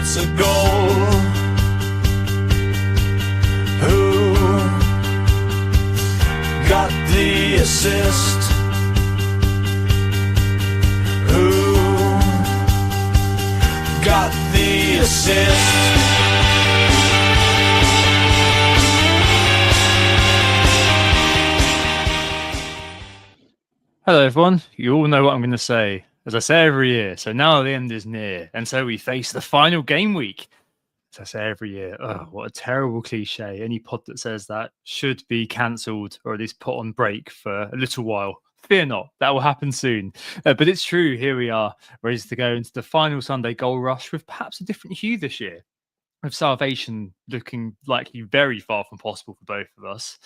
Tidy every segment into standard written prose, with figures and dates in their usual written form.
it's a goal. Who got the assist? Who got the assist? Hello everyone, you all know what I'm going to say, as I say every year, so now the end is near, and so we face the final game week. As I say every year, oh, what a terrible cliche. Any pod that says that should be cancelled or at least put on break for a little while. Fear not, that will happen soon. But it's true, here we are, ready to go into the final Sunday goal rush with perhaps a different hue this year, with salvation looking likely very far from possible for both of us.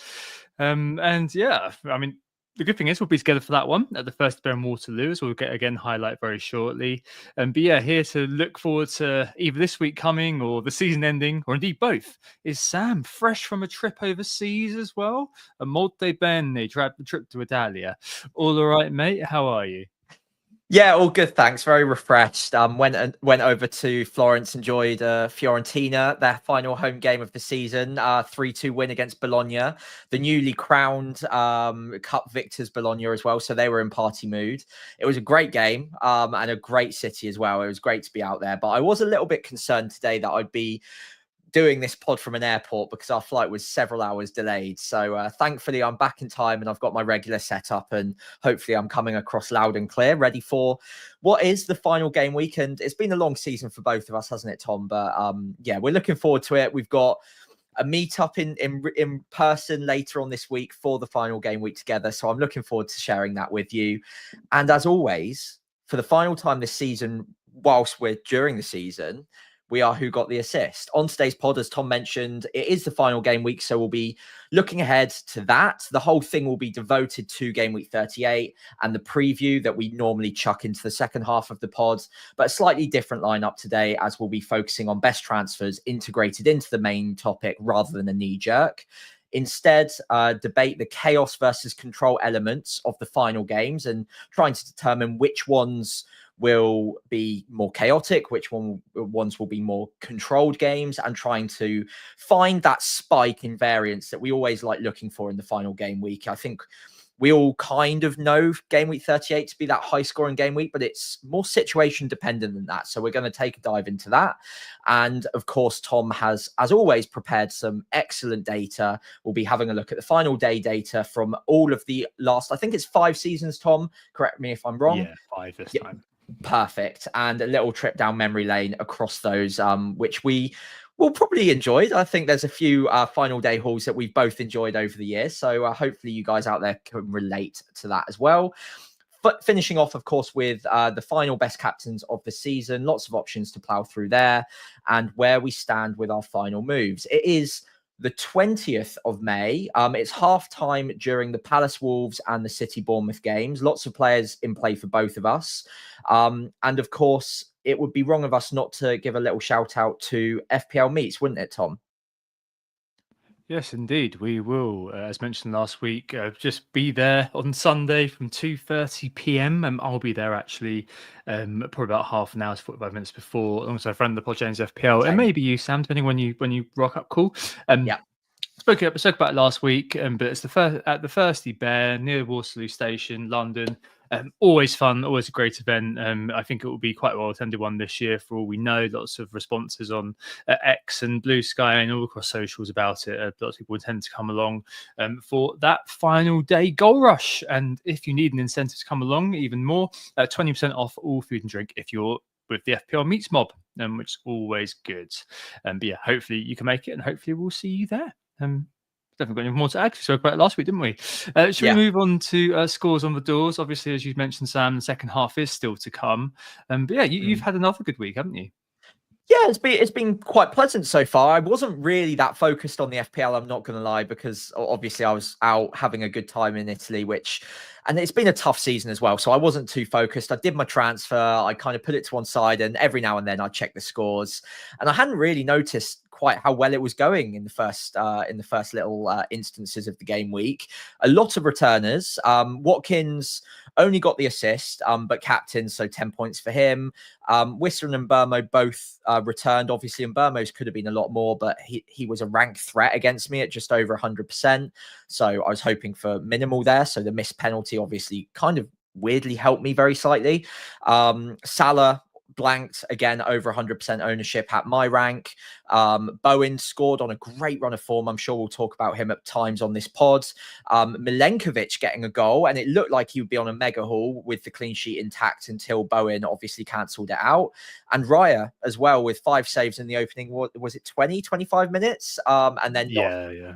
And yeah, I mean, the good thing is we'll be together for that one at the first Bear in Waterloo, as we'll get again highlight very shortly. But yeah, here to look forward to either this week coming or the season ending, or indeed both, is Sam, fresh from a trip overseas as well. A molto bene trip to Italia. All right, mate. How are you? Yeah, all good, thanks. Very refreshed. Went over to Florence, enjoyed Fiorentina, their final home game of the season, 3-2 win against Bologna, the newly crowned cup victors Bologna as well. So they were in party mood. It was a great game and a great city as well. It was great to be out there, but I was a little bit concerned today that I'd be doing this pod from an airport because our flight was several hours delayed. So thankfully I'm back in time and I've got my regular setup, and hopefully I'm coming across loud and clear, ready for what is the final game week. And it's been a long season for both of us, hasn't it, Tom? But yeah, we're looking forward to it. We've got a meetup in person later on this week for the final game week together. So I'm looking forward to sharing that with you. And as always, for the final time this season, whilst we're during the season, we are Who Got the Assist. On today's pod, as Tom mentioned, it is the final game week, so we'll be looking ahead to that. The whole thing will be devoted to game week 38 and the preview that we normally chuck into the second half of the pod, but a slightly different lineup today, as we'll be focusing on best transfers integrated into the main topic rather than a knee-jerk. Instead, debate the chaos versus control elements of the final games and trying to determine which ones will be more chaotic, which ones will be more controlled games, and trying to find that spike in variance that we always like looking for in the final game week. I think we all kind of know game week 38 to be that high scoring game week, but it's more situation dependent than that. So we're going to take a dive into that. And of course, Tom has, as always, prepared some excellent data. We'll be having a look at the final day data from all of the last, I think it's 5 seasons, Tom. Correct me if I'm wrong. Yeah, 5 this time. Perfect. And a little trip down memory lane across those, which we will probably enjoy. I think there's a few final day hauls that we've both enjoyed over the years. So hopefully you guys out there can relate to that as well. But finishing off, of course, with the final best captains of the season. Lots of options to plow through there and where we stand with our final moves. It is the 20th of May. It's half time during the Palace Wolves and the City Bournemouth games. Lots of players in play for both of us. And of course, it would be wrong of us not to give a little shout out to FPL Meets, wouldn't it, Tom? Yes, indeed. We will, as mentioned last week, just be there on Sunday from 2:30 p.m. I'll be there actually probably about half an hour to 45 minutes before, alongside a friend of the pod, James FPL, Same. and maybe you, Sam, depending when you rock up. Cool. Yeah. Spoke about it last week, but it's the first at the Thirsty Bear near Waterloo Station, London. Always fun, always a great event. I think it will be quite a well attended one this year, for all we know. Lots of responses on X and Blue Sky and all across socials about it. Lots of people intend to come along for that final day goal rush. And if you need an incentive to come along, even more, 20% off all food and drink if you're with the FPL Meets mob, which is always good. But yeah, hopefully you can make it, and hopefully we'll see you there. Definitely got anything more to add. We spoke about it last week, didn't we? Should we move on to scores on the doors? Obviously, as you mentioned, Sam, the second half is still to come. But yeah, you've had another good week, haven't you? Yeah, it's been quite pleasant so far. I wasn't really that focused on the FPL, I'm not going to lie, because obviously I was out having a good time in Italy, and it's been a tough season as well. So I wasn't too focused. I did my transfer. I kind of put it to one side, and every now and then I check the scores. And I hadn't really noticed quite how well it was going in the first little instances of the game week. A lot of returners. Watkins only got the assist, but captain, so 10 points for him. Whistler and Burmo both returned. Obviously, and Burmo's could have been a lot more, but he was a rank threat against me at just over 100%. So I was hoping for minimal there. So the missed penalty obviously kind of weirdly helped me very slightly. Salah blanked again, over 100% ownership at my rank. Bowen scored on a great run of form. I'm sure we'll talk about him at times on this pod. Milenkovic getting a goal, and it looked like he would be on a mega haul with the clean sheet intact until Bowen obviously cancelled it out. And Raya as well with 5 saves in the opening. What was it, 25 minutes? And then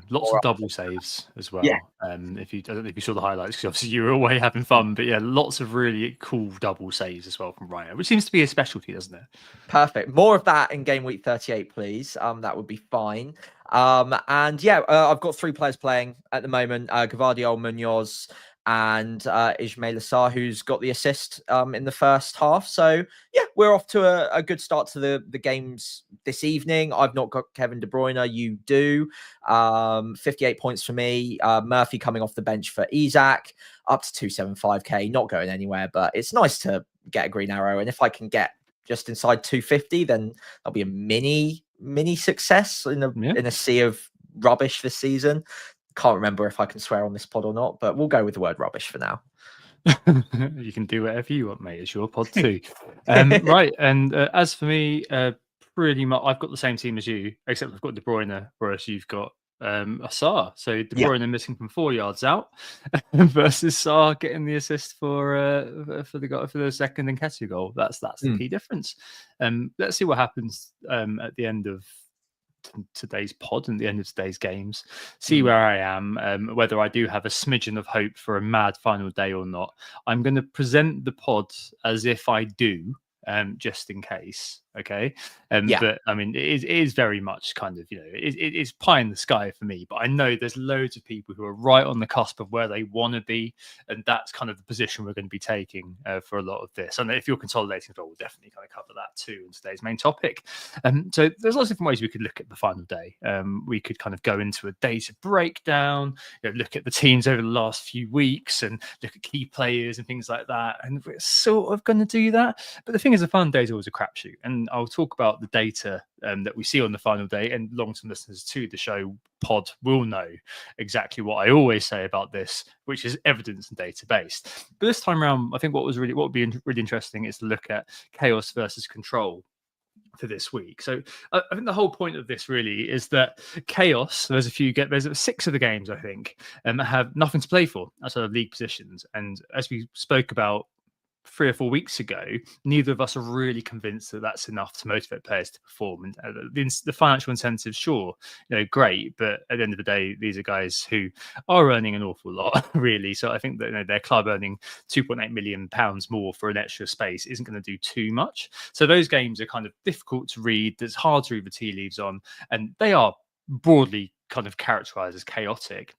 lots of double saves as well. Yeah. I don't know if you saw the highlights, because obviously you were away having fun, but yeah, lots of really cool double saves as well from Raya, which seems to be a specialty, doesn't it? Perfect. More of that in game week 38, please. That would be fine. And yeah, I've got 3 players playing at the moment: Gvardiol, Munoz, and Ismail Assar, who's got the assist in the first half. So yeah, we're off to a good start to the games this evening. I've not got Kevin De Bruyne. You do. 58 points for me. Murphy coming off the bench for Isak, up to 275k. Not going anywhere, but it's nice to get a green arrow. And if I can get just inside 250, then that'll be a mini success in a sea of rubbish this season. Can't remember if I can swear on this pod or not, but we'll go with the word rubbish for now. You can do whatever you want, mate. It's your pod too. Right. And as for me, pretty much I've got the same team as you, except I've got De Bruyne, whereas you've got Assar. So De Bruyne missing from 4 yards out versus Sarr getting the assist for the second and Nketiah goal. That's the key difference. Let's see what happens at the end of today's pod and the end of today's games. See where I am, whether I do have a smidgen of hope for a mad final day or not. I'm going to present the pod as if I do, just in case. Okay. But I mean, it is very much kind of, it's pie in the sky for me, but I know there's loads of people who are right on the cusp of where they want to be. And that's kind of the position we're going to be taking for a lot of this. And if you're consolidating, we'll definitely kind of cover that too in today's main topic. So there's lots of different ways we could look at the final day. We could kind of go into a data breakdown, look at the teams over the last few weeks and look at key players and things like that. And we're sort of going to do that. But the thing is, the final day is always a crapshoot. And I'll talk about the data that we see on the final day, and long-term listeners to the show pod will know exactly what I always say about this, which is evidence and data based. But this time around, I think what would be really interesting is to look at chaos versus control for this week. So I think the whole point of this really is that chaos, there's 6 of the games I think have nothing to play for outside of league positions, and as we spoke about 3 or 4 weeks ago, neither of us are really convinced that that's enough to motivate players to perform. And the financial incentives, sure, great, but at the end of the day, these are guys who are earning an awful lot, really. So I think that their club earning £2.8 million more for an extra space isn't going to do too much. So those games are kind of difficult to read. There's hard to read the tea leaves on, and they are broadly kind of characterized as chaotic.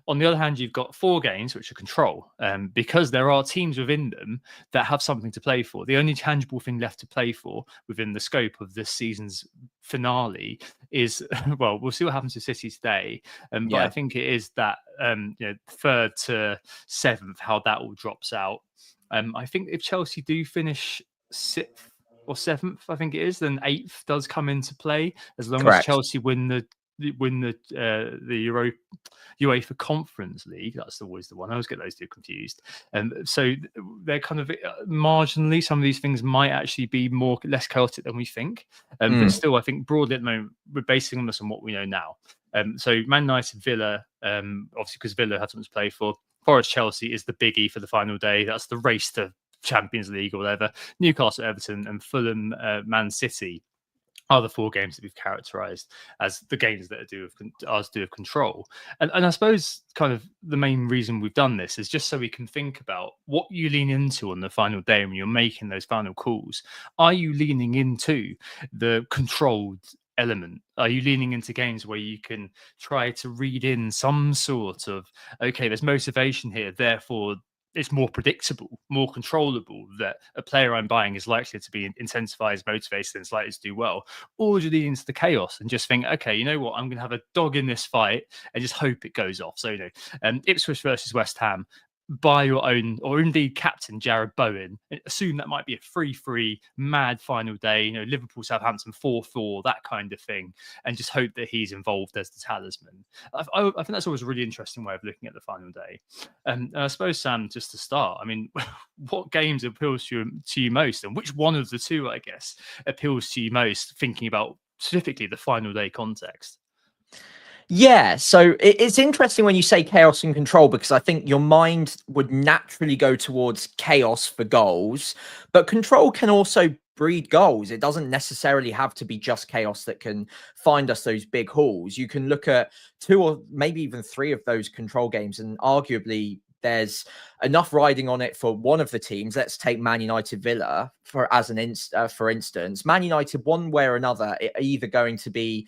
On the other hand, you've got 4 games which are control, because there are teams within them that have something to play for. The only tangible thing left to play for within the scope of this season's finale is, well, we'll see what happens to City today. But I think it is that 3rd to 7th, how that all drops out. I think if Chelsea do finish 6th or 7th, I think it is, then 8th does come into play, as long as Chelsea win the UEFA Conference League. That's always the one. I always get those two confused. So they're kind of marginally, some of these things might actually be less chaotic than we think. But still, I think broadly at the moment, we're basing this on what we know now. So Man United, Villa, obviously because Villa had something to play for. Forest, Chelsea is the biggie for the final day. That's the race to Champions League or whatever. Newcastle, Everton, and Fulham, Man City are the 4 games that we've characterized as the games that are to do with control. And I suppose kind of the main reason we've done this is just so we can think about what you lean into on the final day when you're making those final calls. Are you leaning into the controlled element? Are you leaning into games where you can try to read in some sort of, okay, there's motivation here, therefore it's more predictable, more controllable, that a player I'm buying is likely to be incentivized, motivated, and is likely to do well? Or do you lean into the chaos and just think, okay, you know what, I'm going to have a dog in this fight and just hope it goes off? So, Ipswich versus West Ham, buy your own, or indeed captain Jared Bowen. Assume that might be a 3-3 mad final day, Liverpool, Southampton 4-4, that kind of thing, and just hope that he's involved as the talisman. I think that's always a really interesting way of looking at the final day. And I suppose, Sam, just to start, I mean, what games appeals to you most, and which one of the two, I guess, appeals to you most, thinking about specifically the final day context? Yeah, so it's interesting when you say chaos and control, because I think your mind would naturally go towards chaos for goals, but control can also breed goals. It doesn't necessarily have to be just chaos that can find us those big hauls. You can look at 2 or maybe even 3 of those control games, and arguably there's enough riding on it for one of the teams. Let's take Man United Villa for instance. Man United, one way or another, are either going to be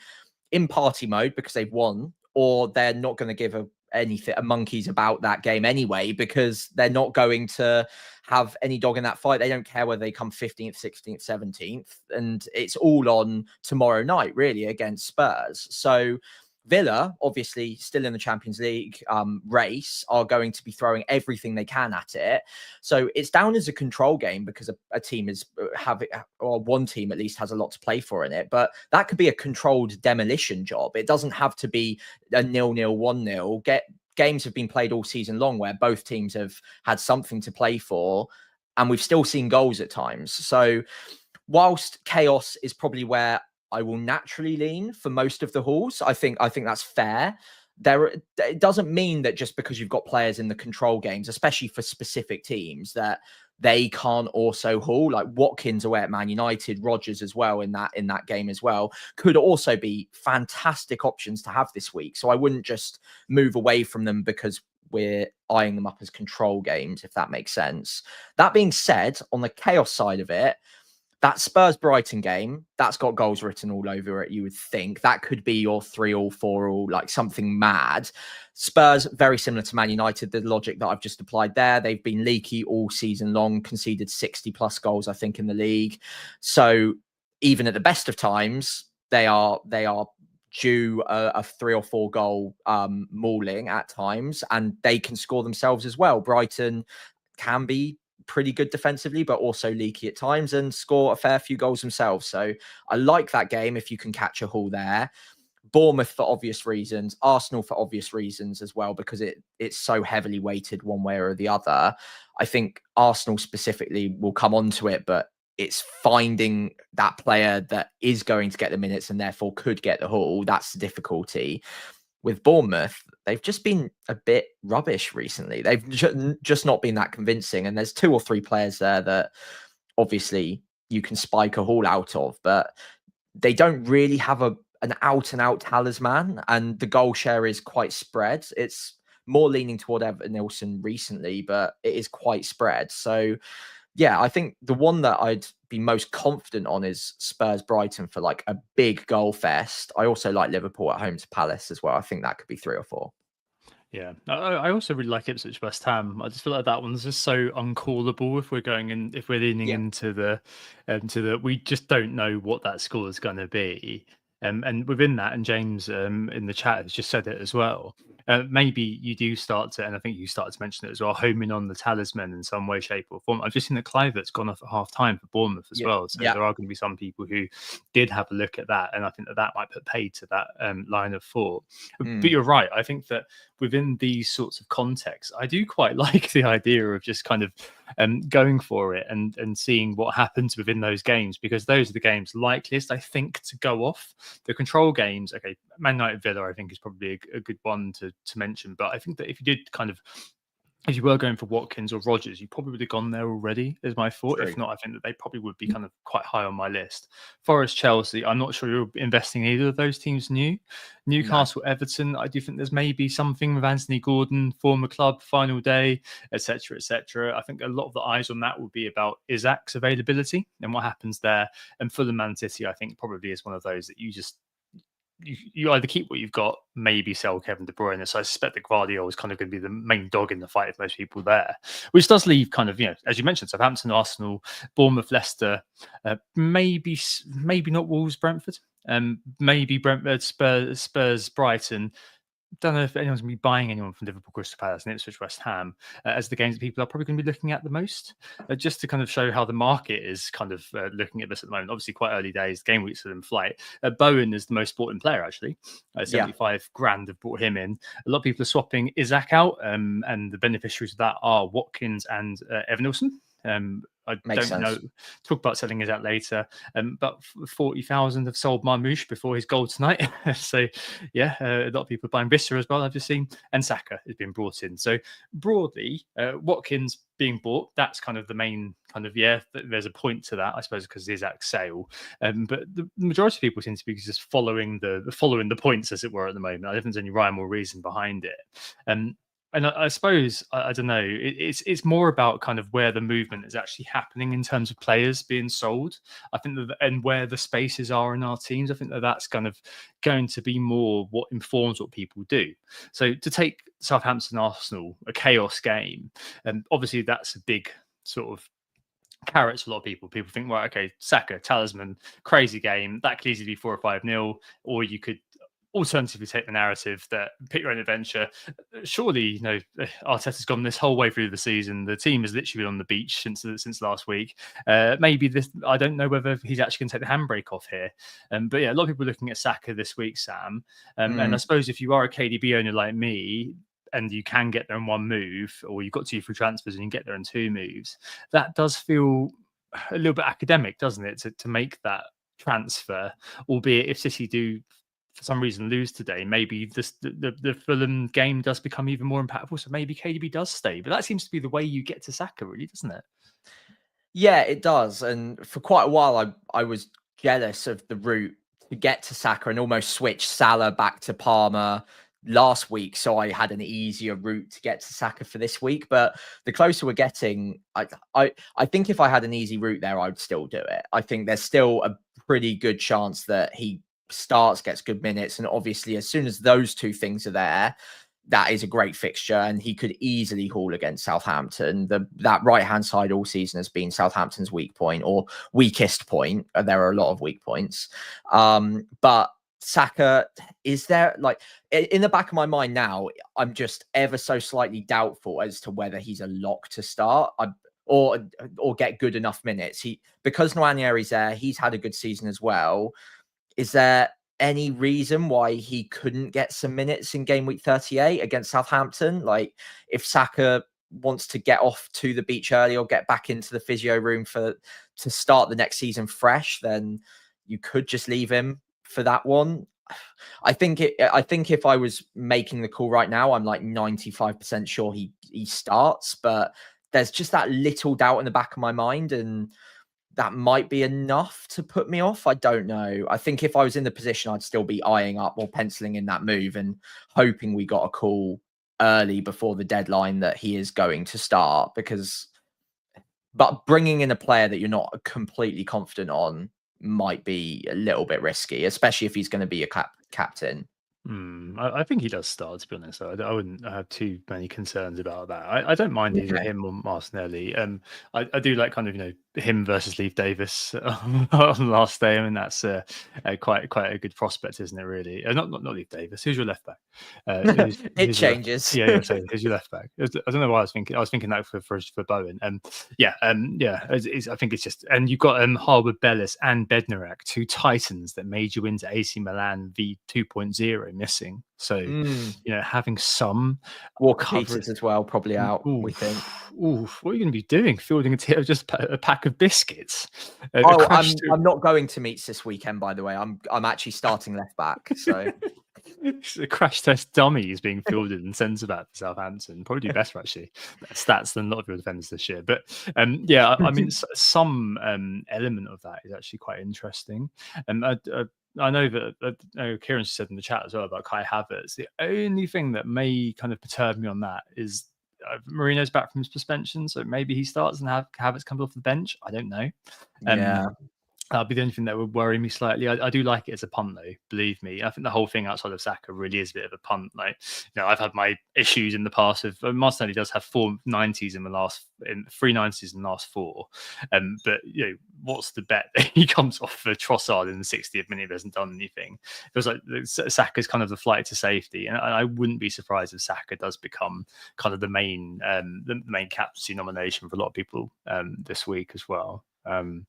in party mode because they've won, or they're not going to give a monkeys about that game anyway, because they're not going to have any dog in that fight. They don't care whether they come 15th, 16th, 17th, and it's all on tomorrow night, really, against Spurs. So Villa, obviously still in the Champions League race, are going to be throwing everything they can at it. So it's down as a control game because a team is or one team at least has a lot to play for in it. But that could be a controlled demolition job. It doesn't have to be a 0-0, 1-0. Games have been played all season long where both teams have had something to play for, and we've still seen goals at times. So whilst chaos is probably where I will naturally lean for most of the hauls, I think that's fair. It doesn't mean that just because you've got players in the control games, especially for specific teams, that they can't also haul. Like Watkins away at Man United, Rodgers as well in that game as well, could also be fantastic options to have this week. So I wouldn't just move away from them because we're eyeing them up as control games, if that makes sense. That being said, on the chaos side of it, that Spurs-Brighton game, that's got goals written all over it, you would think. That could be your 3-3, 4-4, like something mad. Spurs, very similar to Man United, the logic that I've just applied there. They've been leaky all season long, conceded 60-plus goals, I think, in the league. So even at the best of times, they are due a 3 or 4 goal mauling at times, and they can score themselves as well. Brighton can be pretty good defensively, but also leaky at times, and score a fair few goals themselves. So I like that game if you can catch a haul there. Bournemouth for obvious reasons, Arsenal for obvious reasons as well, because it's so heavily weighted one way or the other. I think Arsenal specifically will come onto it, but it's finding that player that is going to get the minutes and therefore could get the haul. That's the difficulty. With Bournemouth, they've just been a bit rubbish recently. They've just not been that convincing. And there's 2 or 3 players there that obviously you can spike a haul out of, but they don't really have an out-and-out talisman. And the goal share is quite spread. It's more leaning toward Everton Nilsson recently, but it is quite spread. So yeah, I think the one that I'd be most confident on is Spurs Brighton for like a big goal fest. I also like Liverpool at home to Palace as well. I think that could be 3 or 4. Yeah, I also really like Ipswich West Ham. I just feel like that one's just so uncallable if we're going in, if we're leaning into the we just don't know what that score is going to be. And within that, and James in the chat has just said it as well. Maybe you do start to, and I think you started to mention it as well, homing on the talisman in some way, shape, or form. I've just seen that Kluivert's gone off at half time for Bournemouth as well. So there are going to be some people who did have a look at that, and I think that might put paid to that line of thought. But you're right. I think that within these sorts of contexts, I do quite like the idea of just kind of going for it and seeing what happens within those games, because those are the games likeliest, I think, to go off. The control games, okay, Man United Villa, I think, is probably a good one to mention. But I think that if you did kind of, if you were going for Watkins or Rodgers, you probably would have gone there already, is my thought. True. If not, I think that they probably would be kind of quite high on my list. Forest, Chelsea, I'm not sure you're investing in either of those teams new. Newcastle, Everton, I do think there's maybe something with Anthony Gordon, former club, final day, etc., etc. I think a lot of the eyes on that will be about Isaac's availability and what happens there. And Fulham Man City, I think, probably is one of those that you either keep what you've got, maybe sell Kevin De Bruyne. So I suspect that Guardiola is kind of going to be the main dog in the fight of most people there, which does leave kind of, as you mentioned, Southampton, Arsenal, Bournemouth, Leicester, maybe not Wolves, Brentford, maybe Brentford, Spurs, Brighton. Don't know if anyone's going to be buying anyone from Liverpool, Crystal Palace, and Ipswich, West Ham as the games that people are probably going to be looking at the most, just to kind of show how the market is kind of looking at this at the moment. Obviously, quite early days, game weeks are in flight. Bowen is the most bought in player, actually. 75 grand have brought him in. A lot of people are swapping Isaac out, and the beneficiaries of that are Watkins and Evan-Nelson. I Makes don't know. sense. Talk about selling his out later. But 40,000 have sold Marmoush before his goal tonight. So, yeah, a lot of people are buying Visser as well, I've just seen. And Saka has been brought in. So, broadly, Watkins being bought, that's kind of the main kind of, there's a point to that, I suppose, because it is at sale. But the majority of people seem to be just following the points, as it were, at the moment. I don't think there's any rhyme or reason behind it. And I suppose I don't know. It's more about kind of where the movement is actually happening in terms of players being sold. I think and where the spaces are in our teams. I think that's kind of going to be more what informs what people do. So to take Southampton Arsenal, a chaos game, and obviously that's a big sort of carrots for a lot of people. People think, well, okay, Saka, talisman, crazy game. That could easily be 4 or 5-0, or you could alternatively take the narrative that pick your own adventure. Surely, Arteta's gone this whole way through the season. The team has literally been on the beach since last week. Maybe this, I don't know whether he's actually going to take the handbrake off here. But yeah, a lot of people are looking at Saka this week, Sam. And I suppose if you are a KDB owner like me, and you can get there in one move, or you've got 2 free transfers and you can get there in 2 moves, that does feel a little bit academic, doesn't it, to make that transfer, albeit if City do for some reason lose today, maybe the Fulham game does become even more impactful. So maybe KDB does stay. But that seems to be the way you get to Saka, really, doesn't it? Yeah, it does. And for quite a while, I was jealous of the route to get to Saka and almost switch Salah back to Palmer last week. So I had an easier route to get to Saka for this week. But the closer we're getting, I think if I had an easy route there, I would still do it. I think there's still a pretty good chance that he starts, gets good minutes. And obviously, as soon as those 2 things are there, that is a great fixture, and he could easily haul against Southampton. That right-hand side all season has been Southampton's weak point or weakest point. There are a lot of weak points. But Saka, is there, like, in the back of my mind now, I'm just ever so slightly doubtful as to whether he's a lock to start or get good enough minutes. Because Nwaneri's there, he's had a good season as well. Is there any reason why he couldn't get some minutes in game week 38 against Southampton? Like, if Saka wants to get off to the beach early or get back into the physio room to start the next season fresh, then you could just leave him for that one. I think if I was making the call right now, I'm like 95% sure he starts, but there's just that little doubt in the back of my mind, and that might be enough to put me off. I don't know. I think if I was in the position, I'd still be eyeing up or penciling in that move and hoping we got a call early before the deadline that he is going to start. But bringing in a player that you're not completely confident on might be a little bit risky, especially if he's going to be a captain. I think he does start, to be honest. I wouldn't have too many concerns about that. I don't mind either him or Martinelli. I do like kind of him versus Leif Davis on the last day. I mean, that's quite a good prospect, isn't it? Really, not Leif Davis. Who's your left back? It changes. Yeah. So who's your left back? I don't know why I was thinking. I was thinking that for Bowen. I think it's just, and you've got Harwood Bellis and Bednarak, 2 titans that made you into AC Milan v 2.0 missing. So having some Walker Peters as well, probably out. We think. What are you going to be doing? Fielding just a pack of biscuits? I'm not going to Meets this weekend, by the way. I'm actually starting left back. So it's a crash test dummy is being fielded and centre back for Southampton. Probably do better actually stats than a lot of your defenders this year. But I mean, some element of that is actually quite interesting. I know that Kieran said in the chat as well about Kai Havertz. The only thing that may kind of perturb me on that is Marino's back from his suspension, so maybe he starts and Havertz comes off the bench. I don't know. That'd be the only thing that would worry me slightly. I do like it as a punt, though. Believe me, I think the whole thing outside of Saka really is a bit of a punt. Like, I've had my issues in the past. Of Martinelli does have 490s in in 390s in the last 4, but what's the bet that he comes off for Trossard in the 60th minute? He hasn't done anything. It feels like Saka's kind of the flight to safety, and I wouldn't be surprised if Saka does become kind of the main captaincy nomination for a lot of people this week as well. We'll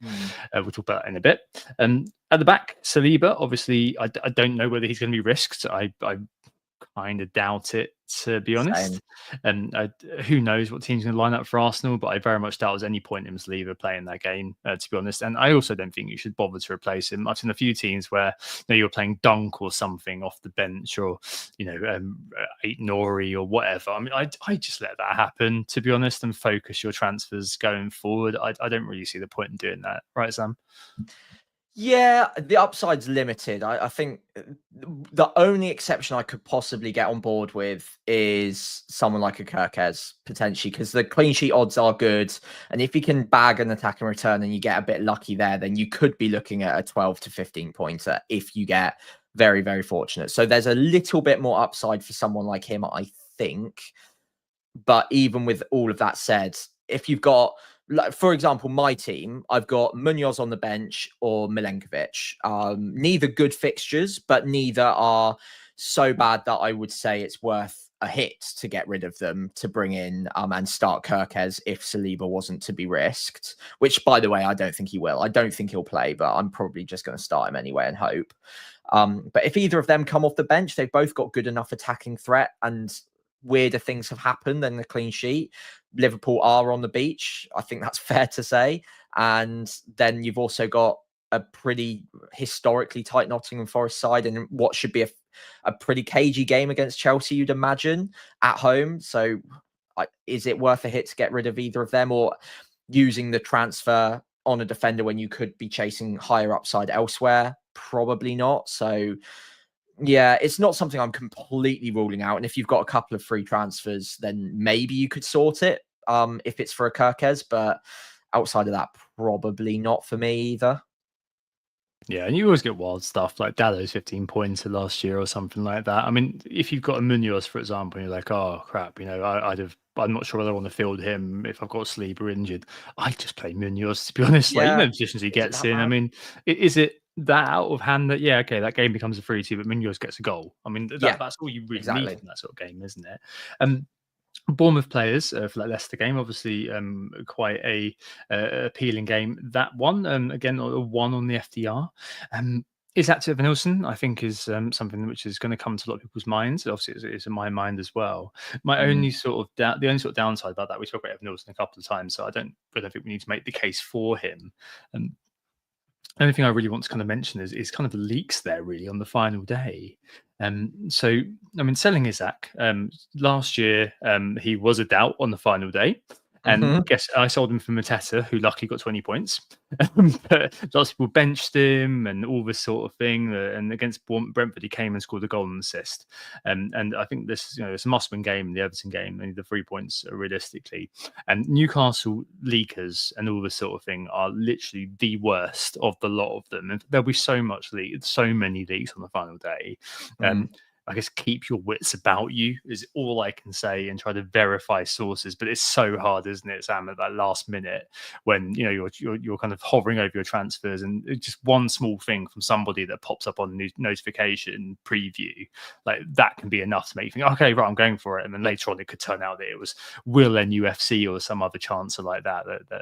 talk about that in a bit. At the back, Saliba, obviously, I don't know whether he's going to be risked. I kind of doubt it, to be honest. And who knows what team's going to line up for Arsenal, but I very much doubt there's any point in Saliba playing that game, to be honest. And I also don't think you should bother to replace him. I've seen a few teams where you're playing Dunk or something off the bench, or Ait Nori or whatever. I mean, I just let that happen, to be honest, and focus your transfers going forward. I don't really see the point in doing that, right, Sam? Yeah, the upside's limited. I think the only exception I could possibly get on board with is someone like a Kirkez, potentially, because the clean sheet odds are good. And if you can bag an attack and return and you get a bit lucky there, then you could be looking at a 12 to 15 pointer if you get very, very fortunate. So there's a little bit more upside for someone like him, I think. But even with all of that said, if you've got, like, for example, my team, I've got Munoz on the bench or Milenkovic. Neither good fixtures, but neither are so bad that I would say it's worth a hit to get rid of them to bring in and start Kirkez if Saliba wasn't to be risked, which, by the way, I don't think he will. I don't think he'll play, but I'm probably just going to start him anyway and hope. But if either of them come off the bench, they've both got good enough attacking threat, and weirder things have happened than the clean sheet. Liverpool are on the beach. I think that's fair to say. And then you've also got a pretty historically tight Nottingham Forest side and what should be a pretty cagey game against Chelsea, you'd imagine, at home. So is it worth a hit to get rid of either of them, or using the transfer on a defender when you could be chasing higher upside elsewhere? Probably not. So yeah, it's not something I'm completely ruling out. And if you've got a couple of free transfers, then maybe you could sort it if it's for a Kirkez. But outside of that, probably not for me either. Yeah, and you always get wild stuff like Dallo's 15 points last year or something like that. I mean, if you've got a Munoz, for example, and you're like, oh crap, I'm not sure whether I want to field him if I've got Saliba injured. I'd just play Munoz, to be honest. Like, the positions he gets in. I mean, is it that out of hand that that game becomes a 3-2, but Munoz gets a goal? I mean, that's all you really need in that sort of game, isn't it? Bournemouth players for that Leicester game, obviously quite a appealing game. That one, again, a 1 on the FDR. Is that to Evanilson? I think is something which is going to come to a lot of people's minds. Obviously, it's in my mind as well. My only sort of the only sort of downside about that, we spoke about Evanilson a couple of times, so I don't think we need to make the case for him. The only thing I really want to kind of mention is kind of the leaks there really on the final day. So, I mean, selling Isaac, last year he was a doubt on the final day. And guess I sold him for Mateta, who luckily got 20 points. But lots of people benched him and all this sort of thing. And against Brentford, he came and scored a goal and assist. And I think this, it's a must-win game, the Everton game. Only the 3 points realistically. And Newcastle leakers and all this sort of thing are literally the worst of the lot of them. And there'll be so many leaks on the final day. I guess keep your wits about you is all I can say, and try to verify sources. But it's so hard, isn't it, Sam, at that last minute when you're kind of hovering over your transfers, and just one small thing from somebody that pops up on the notification preview, like that can be enough to make you think, okay, right, I'm going for it. And then later on, it could turn out that it was Will NUFC or some other chancer like that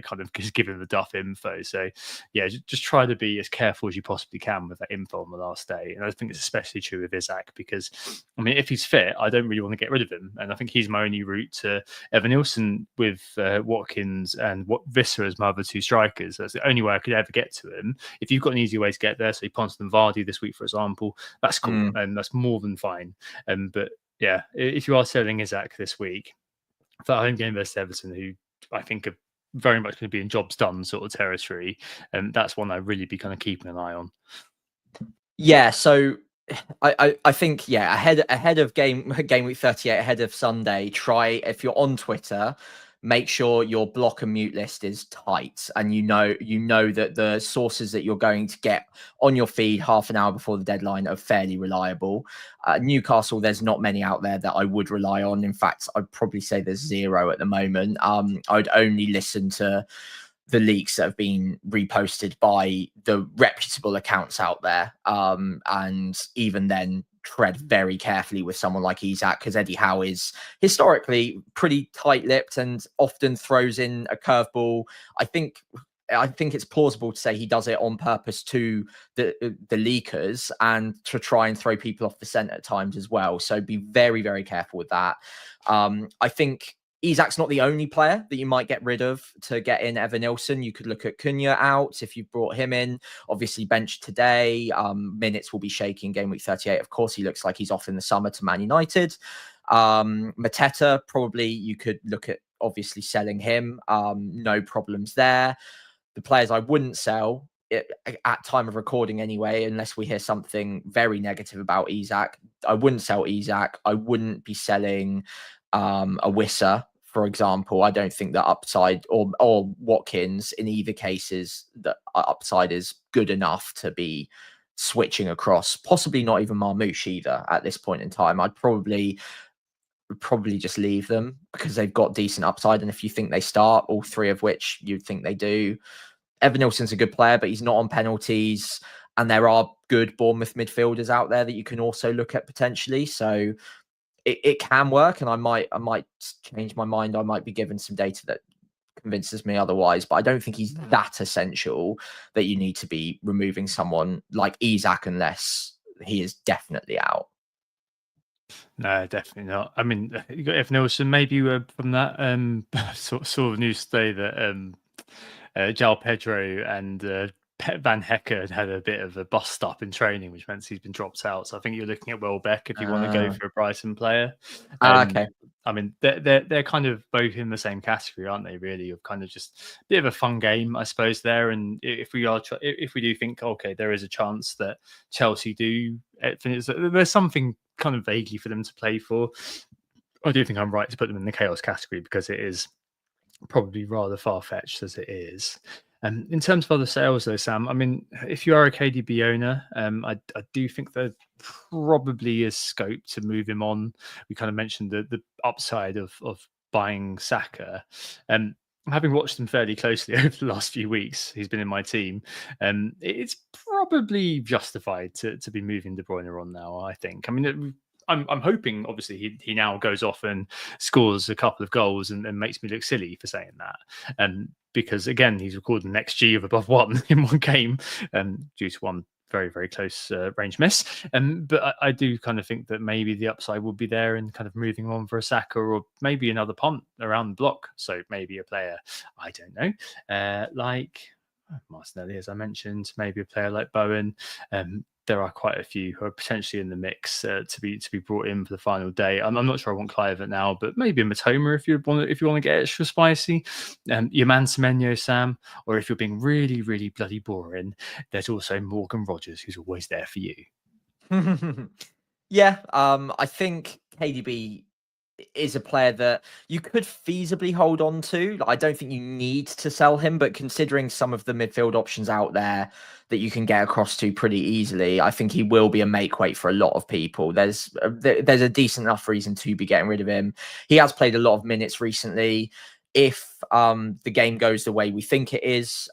kind of just giving the duff info. So yeah, just try to be as careful as you possibly can with that info on the last day. And I think it's especially true with Isaac, because I mean, if he's fit, I don't really want to get rid of him. And I think he's my only route to Evanilson with Watkins and Visser as my other 2 strikers. That's the only way I could ever get to him. If you've got an easy way to get there, so Ponson and Vardy this week, for example, that's cool. And that's more than fine. But yeah, if you are selling Isaac this week for a home game versus Everton, who I think are very much going to be in jobs done sort of territory, and that's one I'd really be kind of keeping an eye on. Yeah, so I think ahead of game week 38, ahead of Sunday, try, if you're on Twitter, make sure your block and mute list is tight, and you know that the sources that you're going to get on your feed half an hour before the deadline are fairly reliable. Newcastle, there's not many out there that I would rely on. In fact, I'd probably say there's 0 at the moment. I'd only listen to the leaks that have been reposted by the reputable accounts out there. And even then, tread very carefully with someone like Isak, because Eddie Howe is historically pretty tight-lipped and often throws in a curveball. I think it's plausible to say he does it on purpose to the leakers and to try and throw people off the scent at times as well. So be very, very careful with that. I think Isak's not the only player that you might get rid of to get in Evan Nilsson. You could look at Cunha out if you've brought him in. Obviously, bench today. Minutes will be shaking. Game week 38. Of course, he looks like he's off in the summer to Man United. Mateta, probably you could look at obviously selling him. No problems there. The players I wouldn't sell at time of recording anyway, unless we hear something very negative about Isak. I wouldn't sell Isak. I wouldn't be selling a Wissa, for example. I don't think the upside, or Watkins, in either cases, the upside is good enough to be switching across. Possibly not even Marmoush either at this point in time. I'd probably just leave them because they've got decent upside. And if you think they start, all 3 of which you'd think they do, Evan Nilsson's a good player, but he's not on penalties. And there are good Bournemouth midfielders out there that you can also look at potentially. So it can work, and I might change my mind. I might be given some data that convinces me otherwise, but I don't think he's that essential that you need to be removing someone like Isak unless he is definitely out. No, definitely not. I mean, you got Evan Nilsson. Maybe from that sort of news today that João Pedro and Van Hecker had a bit of a bust up in training, which means he's been dropped out. So I think you're looking at Welbeck if you want to go for a Brighton player. Okay. I mean, they're kind of both in the same category, aren't they? Really, of kind of just a bit of a fun game, I suppose. There, and if we do think, okay, there is a chance that Chelsea do, there's something kind of vaguely for them to play for. I do think I'm right to put them in the chaos category because it is probably rather far-fetched as it is. In terms of other sales, though, Sam, I mean, if you are a KDB owner, I do think there probably is scope to move him on. We kind of mentioned the upside of buying Saka. Having watched him fairly closely over the last few weeks, he's been in my team. It's probably justified to be moving De Bruyne on now, I think. I mean, I'm hoping, obviously, he now goes off and scores a couple of goals and makes me look silly for saying that. Because, again, he's recorded an XG of above 1 in one game due to one very, very close range miss. But I do kind of think that maybe the upside will be there in kind of moving on for a Saka or maybe another punt around the block. So maybe a player, I don't know, like Martinelli, as I mentioned, maybe a player like Bowen. There are quite a few who are potentially in the mix to be brought in for the final day. I'm not sure I want Clive now, but maybe a Matoma if you want to get extra spicy. Your man Semenyo, Sam, or if you're being really, really bloody boring, there's also Morgan Rogers, who's always there for you. Yeah, I think KDB is a player that you could feasibly hold on to. I don't think you need to sell him, but considering some of the midfield options out there that you can get across to pretty easily, I think he will be a make weight for a lot of people. There's a decent enough reason to be getting rid of him. He has played a lot of minutes recently. If the game goes the way we think it is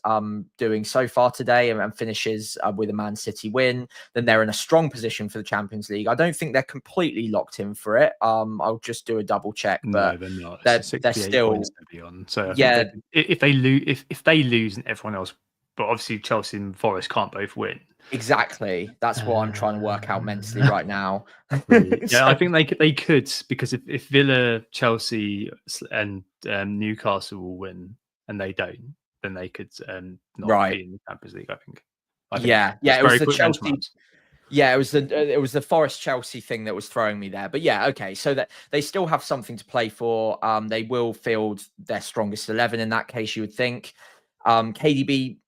doing so far today and finishes with a Man City win, then they're in a strong position for the Champions League. I don't think they're completely locked in for it. I'll just do a double check, but no, they're not. They're still points to be on. So yeah, if they lose and everyone else, but obviously Chelsea and Forest can't both win. Exactly. That's what I'm trying to work out mentally right now. Yeah, I think they could, because if Villa, Chelsea, and Newcastle will win and they don't, then they could not be in the Champions League. I think it was the Chelsea. Yeah, it was the Forest Chelsea thing that was throwing me there. But yeah, okay. So that they still have something to play for. They will field their strongest 11 in that case, you would think. KDB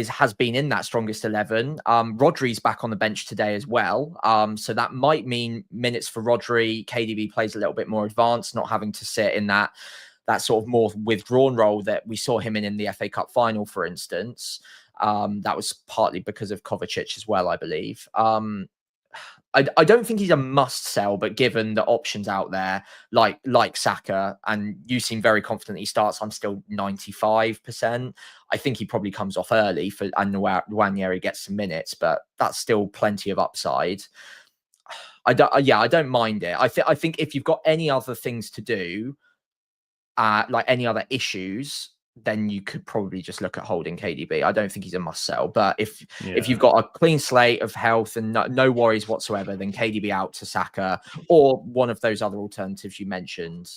has been in that strongest 11. Rodri's back on the bench today as well. So that might mean minutes for Rodri. KDB plays a little bit more advanced, not having to sit in that that sort of more withdrawn role that we saw him in the FA Cup final, for instance. That was partly because of Kovacic as well, I believe. I don't think he's a must sell, but given the options out there, like Saka, and you seem very confident he starts, I'm still 95%. I think he probably comes off early and Nwaneri gets some minutes, but that's still plenty of upside. I don't mind it. I think if you've got any other things to do, like any other issues, then you could probably just look at holding KDB. I don't think he's a must sell, but if you've got a clean slate of health and no worries whatsoever, then KDB out to Saka, or one of those other alternatives you mentioned.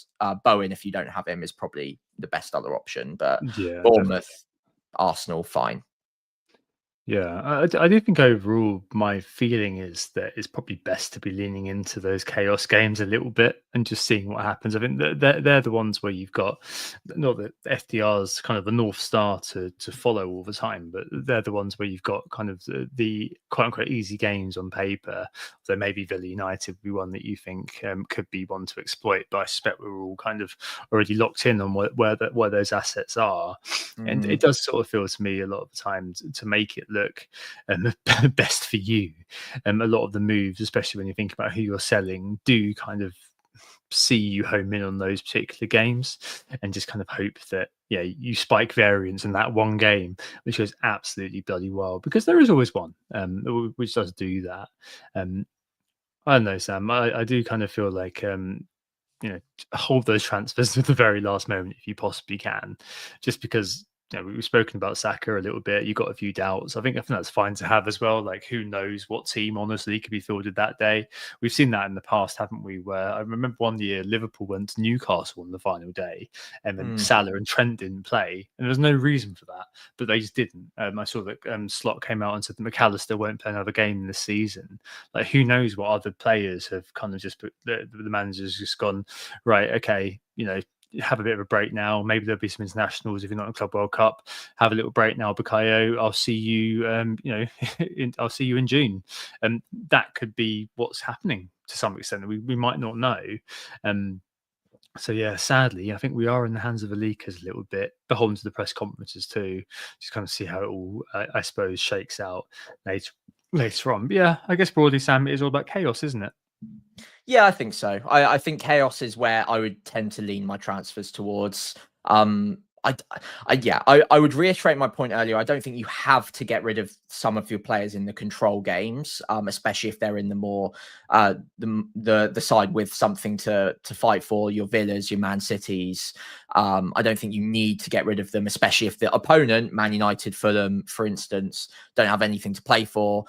Bowen, if you don't have him, is probably the best other option, but Bournemouth, definitely. Arsenal, fine. Yeah, I do think overall my feeling is that it's probably best to be leaning into those chaos games a little bit and just seeing what happens. I think they're the ones where you've got, not that FDR's kind of a North Star to follow all the time, but they're the ones where you've got kind of the quote unquote easy games on paper. So maybe Villa United would be one that you think could be one to exploit, but I suspect we're all kind of already locked in on where those assets are. And it does sort of feel to me a lot of the time to make it look best for you. A lot of the moves, especially when you think about who you're selling, do kind of see you home in on those particular games and just kind of hope that you spike variance in that one game, which goes absolutely bloody wild, because there is always one which does do that. I don't know, Sam, I do kind of feel like hold those transfers to the very last moment if you possibly can, just because we've spoken about Saka a little bit. You got a few doubts. I think that's fine to have as well. Like, who knows what team honestly could be fielded that day? We've seen that in the past, haven't we? Where I remember one year Liverpool went to Newcastle on the final day, and then Salah and Trent didn't play, and there was no reason for that, but they just didn't. I saw that Slot came out and said that McAllister won't play another game this season. Like, who knows what other players have kind of just put the manager's just gone, right, okay, have a bit of a break now. Maybe there'll be some internationals if you're not in Club World Cup. Have a little break now, Bukayo. I'll see you. I'll see you in June. And that could be what's happening to some extent. We might not know. So yeah, sadly, I think we are in the hands of the leakers a little bit, beholden to the press conferences too. Just kind of see how it all, I suppose, shakes out later on. But yeah, I guess broadly, Sam, it is all about chaos, isn't it? Yeah, I think so. I think chaos is where I would tend to lean my transfers towards. I would reiterate my point earlier. I don't think you have to get rid of some of your players in the control games, especially if they're in the more the side with something to fight for, your Villas, your Man Cities. I don't think you need to get rid of them, especially if the opponent, Man United, Fulham, for instance, don't have anything to play for.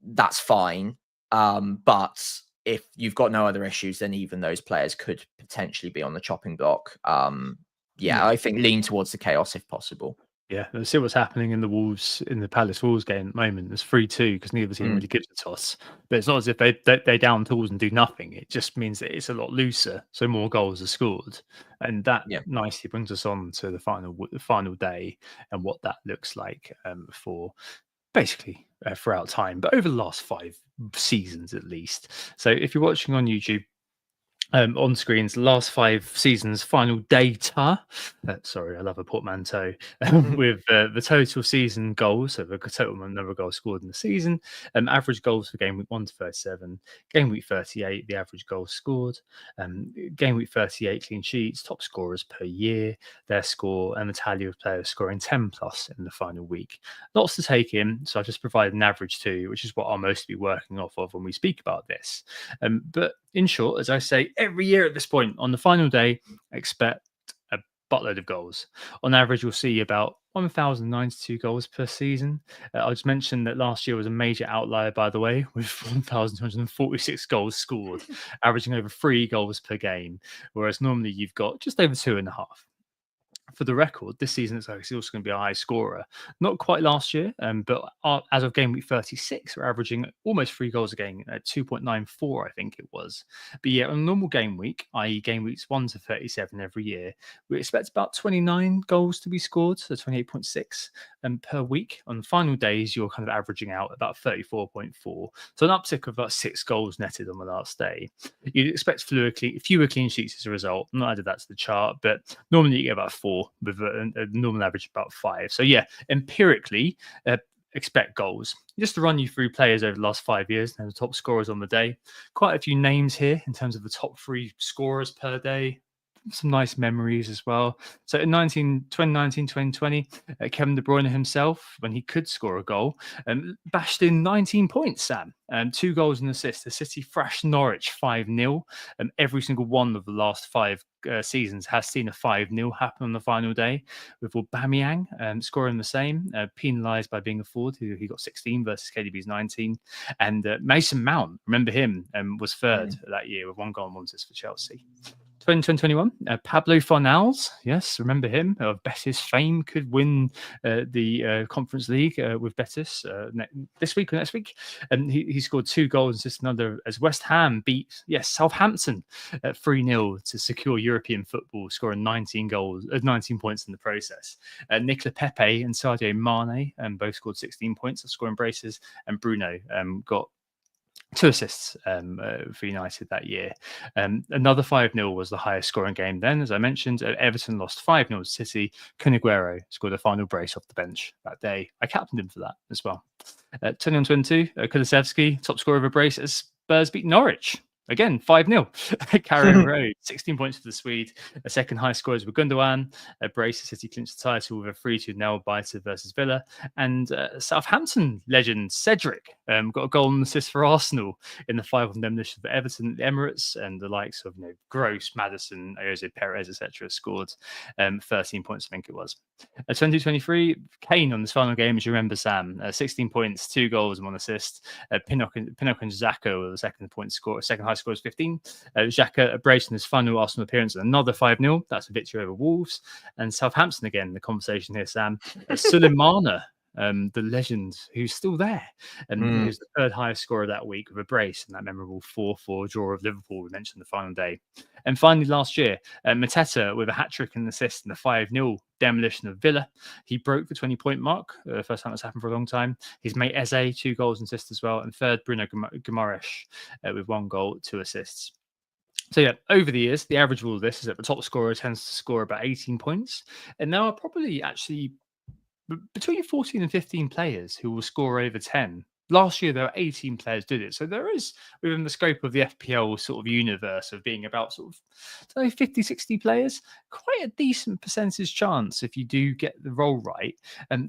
That's fine. But if you've got no other issues, then even those players could potentially be on the chopping block. I think lean towards the chaos if possible. Yeah, let's see what's happening in the Palace Wolves game at the moment. It's 3-2 because neither team really gives a toss. But it's not as if they down tools and do nothing. It just means that it's a lot looser, so more goals are scored, and that nicely brings us on to the final day and what that looks like for basically throughout time, but over the last 5 seasons at least. So if you're watching on YouTube, on screens, last 5 seasons final data. Sorry, I love a portmanteau. With the total season goals, so the total number of goals scored in the season, average goals for game week 1 to 37, game week 38, the average goals scored, game week 38 clean sheets, top scorers per year, their score, and the tally of players scoring 10 plus in the final week. Lots to take in, so I've just provided an average too, which is what I'll mostly be working off of when we speak about this. But in short, as I say, every year at this point, on the final day, expect a buttload of goals. On average, you'll see about 1,092 goals per season. I'll just mention that last year was a major outlier, by the way, with 1,246 goals scored, averaging over 3 goals per game, whereas normally you've got just over 2.5. For the record, this season it's also going to be a high scorer. Not quite last year, but as of game week 36, we're averaging almost 3 goals a game at 2.94, I think it was. But yeah, on a normal game week, i.e. game weeks 1 to 37 every year, we expect about 29 goals to be scored, so 28.6. per week. On final days, you're kind of averaging out about 34.4. So an uptick of about 6 goals netted on the last day. You'd expect fewer clean sheets as a result. I'm not added that to the chart, but normally you get about 4 with a normal average of about 5. So yeah, empirically, expect goals. Just to run you through players over the last 5 years and the top scorers on the day. Quite a few names here in terms of the top 3 scorers per day. Some nice memories as well. So in 2019, 2020, Kevin De Bruyne himself, when he could score a goal, bashed in 19 points, Sam. 2 goals and assists. The City thrashed Norwich 5-0. Every single one of the last 5 seasons has seen a 5-0 happen on the final day, with Aubameyang scoring the same, penalised by being a forward, who he got 16 versus KDB's 19. And Mason Mount, remember him, was third that year with 1 goal and 1 assist for Chelsea. 2021, Pablo Fornals, yes, remember him, of Betis fame, could win the Conference League with Betis this week or next week. And he scored 2 goals and just another as West Ham beat, Southampton 3-0 to secure European football, scoring 19 points in the process. Nicola Pepe and Sadio Mane both scored 16 points of scoring braces, and Bruno got 2 assists for United that year. Another 5-0 was the highest scoring game then. As I mentioned, Everton lost 5-0 to City. Kun Aguero scored a final brace off the bench that day. I captained him for that as well. 2022, Kulusevski, top scorer of a brace as Spurs beat Norwich. Again, 5-0. Carrion Road, 16 points for the Swede. A second highest scorers were Gundogan. Brace City clinched the title with a 3-2 nail biter versus Villa. And Southampton legend Cedric got a goal and assist for Arsenal in the 5-1 demolition of Everton at the Emirates. And the likes of Gross, Maddison, Jose Perez, etc. scored 13 points, I think it was. 2023, Kane on this final game, as you remember, Sam, 16 points, 2 goals and 1 assist. Pinnock and Xhaka were the second high scorers 15. Xhaka braced in his final Arsenal appearance and another 5-0. That's a victory over Wolves. And Southampton again, the conversation here, Sam. Sulemana, the legend who's still there, and he was the 3rd highest scorer that week with a brace and that memorable 4-4 draw of Liverpool we mentioned the final day. And finally, last year, Mateta with a hat-trick and assist in the 5-0 demolition of Villa. He broke the 20-point mark, first time that's happened for a long time. His mate Eze, 2 goals and assists as well, and third Bruno Guimaraes with 1 goal, 2 assists. So yeah, over the years, the average of all of this is that the top scorer tends to score about 18 points, and there are probably actually between 14 and 15 players who will score over 10. Last year, there were 18 players did it. So there is, within the scope of the FPL sort of universe of being about sort of 50, 60 players, quite a decent percentage chance if you do get the role right,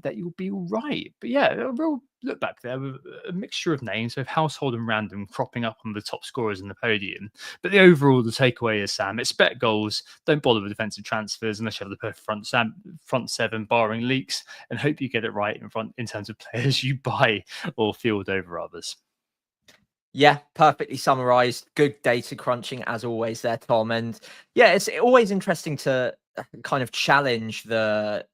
that you'll be all right. But yeah, a real look back there with a mixture of names, with household and random cropping up on the top scorers in the podium. But the takeaway is, Sam, expect goals. Don't bother with defensive transfers unless you have the perfect front 7, barring leaks, and hope you get it right in terms of players you buy or field over others. Yeah, perfectly summarized. Good data crunching as always there, Tom. And yeah, it's always interesting to kind of challenge the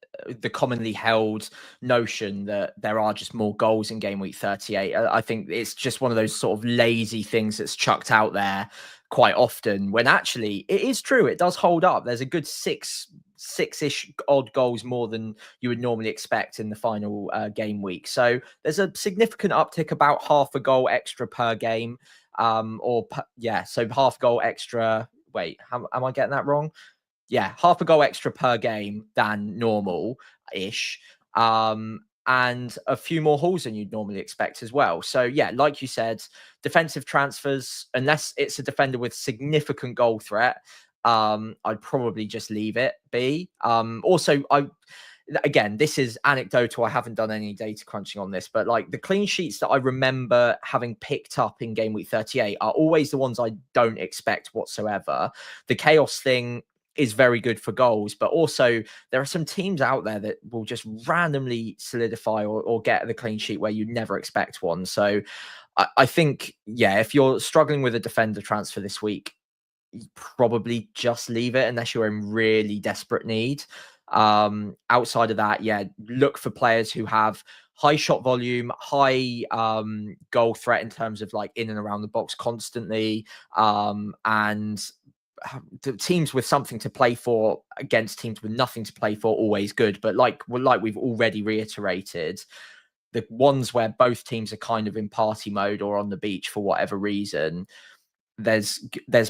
commonly held notion that there are just more goals in game week 38. I think it's just one of those sort of lazy things that's chucked out there quite often, when actually it is true. It does hold up. There's a good six-ish odd goals more than you would normally expect in the final game week. So there's a significant uptick, about half a goal extra per game. So half goal extra. Wait, am I getting that wrong? Yeah, half a goal extra per game than normal-ish. And a few more hauls than you'd normally expect as well. So yeah, like you said, defensive transfers, unless it's a defender with significant goal threat, I'd probably just leave it be. Again, this is anecdotal. I haven't done any data crunching on this, but like the clean sheets that I remember having picked up in game week 38 are always the ones I don't expect whatsoever. The chaos thing is very good for goals, but also there are some teams out there that will just randomly solidify or get the clean sheet where you never expect one. So I think, yeah, if you're struggling with a defender transfer this week, you probably just leave it unless you're in really desperate need. Outside of that, yeah, look for players who have high shot volume, high goal threat in terms of like in and around the box constantly, and the teams with something to play for against teams with nothing to play for, always good. But like we've already reiterated, the ones where both teams are kind of in party mode or on the beach for whatever reason, there's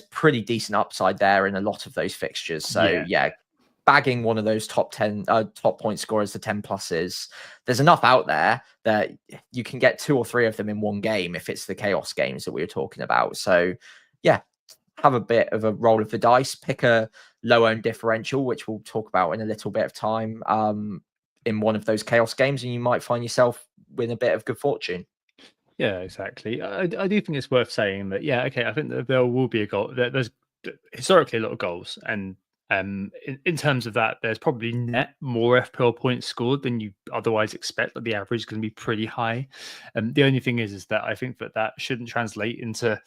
pretty decent upside there in a lot of those fixtures. So yeah, bagging one of those top point scorers, the 10 pluses, there's enough out there that you can get 2 or 3 of them in one game if it's the chaos games that we were talking about. So yeah, have a bit of a roll of the dice, pick a low owned differential, which we'll talk about in a little bit of time, in one of those chaos games, and you might find yourself with a bit of good fortune. Yeah, exactly. I do think it's worth saying that, I think that there will be a goal. There's historically a lot of goals, and in terms of that, there's probably net more FPL points scored than you otherwise expect. That the average is going to be pretty high. The only thing is that I think that shouldn't translate into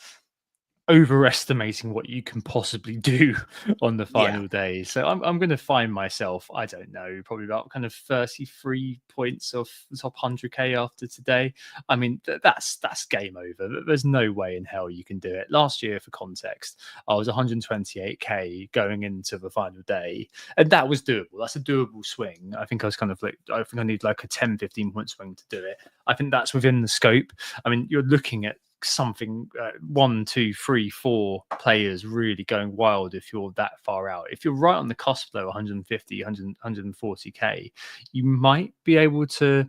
overestimating what you can possibly do on the final day. So I'm going to find myself, I don't know, probably about kind of 33 points off the top 100k after today. I mean, that's game over. There's no way in hell you can do it. Last year, for context, I was 128k going into the final day, and that was doable. That's a doable swing. I think I was kind of like, I think I need like a 10-15 point swing to do it. I think that's within the scope. I mean, you're looking at something 1, 2, 3, 4 players really going wild if you're that far out. If you're right on the cusp though, 150, 140k, you might be able to,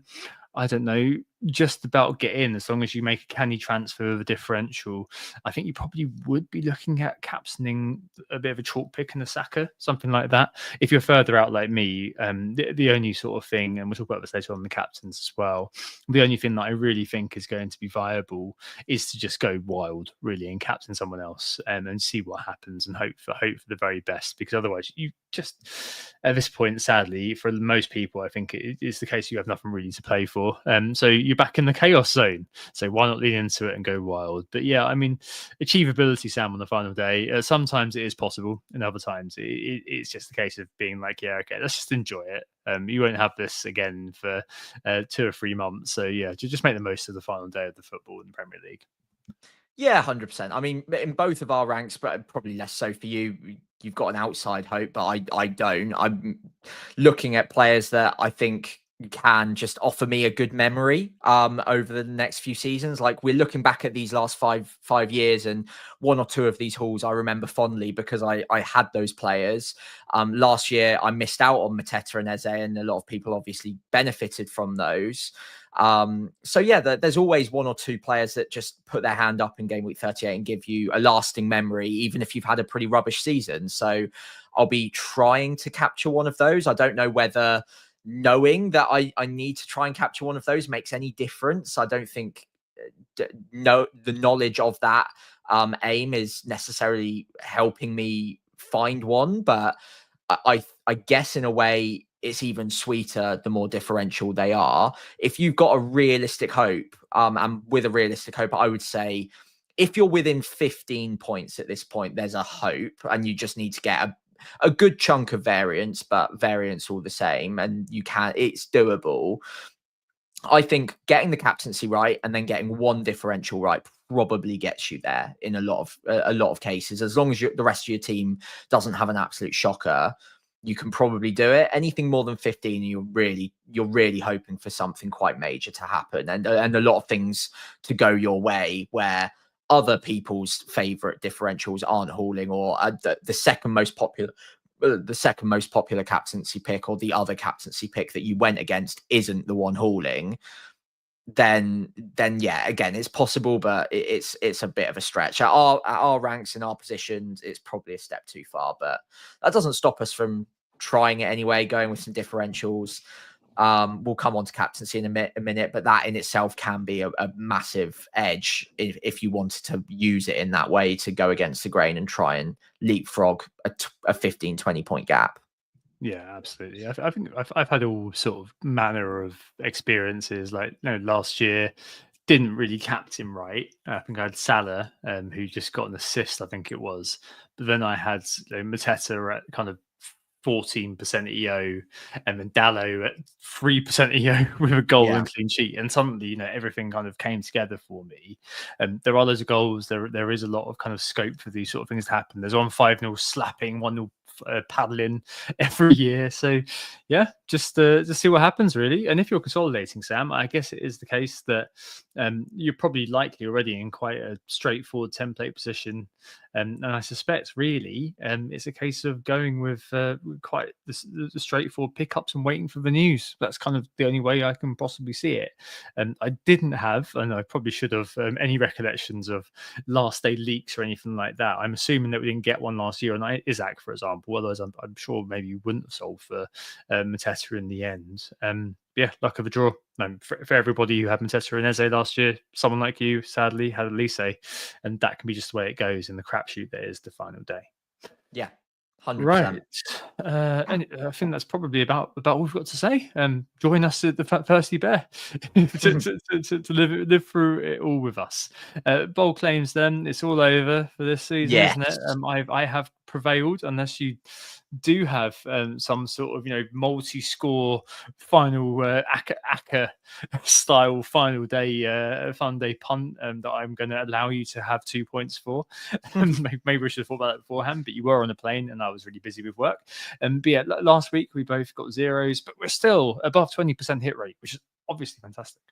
I don't know, just about get in as long as you make a canny transfer of a differential. I think you probably would be looking at captaining a bit of a chalk pick and a Saka, something like that. If you're further out like me, the only sort of thing, and we'll talk about this later on the captains as well, the only thing that I really think is going to be viable is to just go wild, really, and captain someone else, and see what happens and hope for the very best. Because otherwise, you just, at this point, sadly, for most people, I think it is the case you have nothing really to play for. So you're back in the chaos zone. So why not lean into it and go wild? But yeah, I mean, achievability, Sam, on the final day, sometimes it is possible, and other times it's just a case of being like, yeah, okay, let's just enjoy it. You won't have this again for 2 or 3 months. So yeah, just make the most of the final day of the football in the Premier League. Yeah, 100%. I mean, in both of our ranks, but probably less so for you. You've got an outside hope, but I don't. I'm looking at players that I think can just offer me a good memory over the next few seasons. Like, we're looking back at these last five years, and 1 or 2 of these hauls I remember fondly because I had those players. Last year I missed out on Mateta and Eze, and a lot of people obviously benefited from those. So yeah, there's always 1 or 2 players that just put their hand up in game week 38 and give you a lasting memory, even if you've had a pretty rubbish season. So I'll be trying to capture one of those. I don't know whether knowing that I need to try and capture one of those makes any difference. I don't think the knowledge of that aim is necessarily helping me find one, but I guess in a way it's even sweeter the more differential they are. If you've got a realistic hope, and with a realistic hope, I would say if you're within 15 points at this point, there's a hope, and you just need to get a good chunk of variance, but variance all the same, and it's doable. I think getting the captaincy right and then getting 1 differential right probably gets you there in a lot of cases. As long as the rest of your team doesn't have an absolute shocker, you can probably do it. Anything more than 15, you're really hoping for something quite major to happen, and a lot of things to go your way where other people's favorite differentials aren't hauling, or the second most popular captaincy pick, or the other captaincy pick that you went against isn't the one hauling. Then yeah, again, it's possible, but it's a bit of a stretch. At our ranks, in our positions, it's probably a step too far, but that doesn't stop us from trying it anyway, going with some differentials. We'll come on to captaincy in a minute, but that in itself can be a massive edge if you wanted to use it in that way to go against the grain and try and leapfrog a 15-20 point gap. Yeah, absolutely. I think I've had all sort of manner of experiences. Like, last year didn't really captain right. I think I had Salah, who just got an assist, I think it was. But then I had Mateta at kind of 14% EO, and then Dallo at 3% EO with a goal and clean sheet. And suddenly, everything kind of came together for me. There are loads of goals. There is a lot of kind of scope for these sort of things to happen. There's 5-0 slapping, 1-0 paddling every year. So yeah, just see what happens really. And if you're consolidating, Sam, I guess it is the case that you're probably likely already in quite a straightforward template position. And I suspect really it's a case of going with quite the straightforward pickups and waiting for the news. That's kind of the only way I can possibly see it. And I didn't have, and I probably should have, any recollections of last day leaks or anything like that. I'm assuming that we didn't get one last year on Isaac, for example. Otherwise, I'm sure maybe you wouldn't have sold for Mateta in the end. Yeah, luck of the draw. For everybody who had Mateta and Eze last year, someone like you sadly had Elise, and that can be just the way it goes in the crapshoot that is the final day. Yeah, 100%. Right. And I think that's probably about all we've got to say. Join us at the Thirsty Bear to live through it all with us. Bold claims, then it's all over for this season, isn't it? I have prevailed, unless you do have some sort of multi-score final Aka style final day fun day punt that I'm going to allow you to have 2 points for. Maybe I should have thought about that beforehand, but you were on a plane and I was really busy with work. But yeah, last week we both got zeros, but we're still above 20% hit rate, which is obviously fantastic.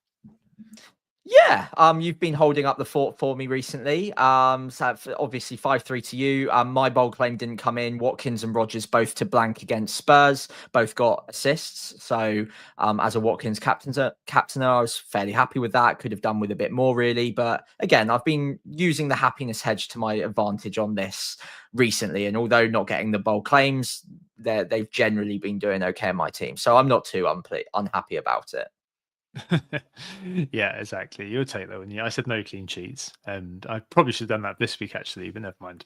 Yeah, you've been holding up the fort for me recently. So obviously 5-3 to you. My bold claim didn't come in. Watkins and Rogers both to blank against Spurs, both got assists. So as a Watkins captainer, I was fairly happy with that. Could have done with a bit more really, but again, I've been using the happiness hedge to my advantage on this recently. And although not getting the bold claims, they've generally been doing okay in my team. So I'm not too unhappy about it. Yeah, exactly. You'll take that one. Yeah, I said no clean sheets, and I probably should have done that this week actually, but never mind.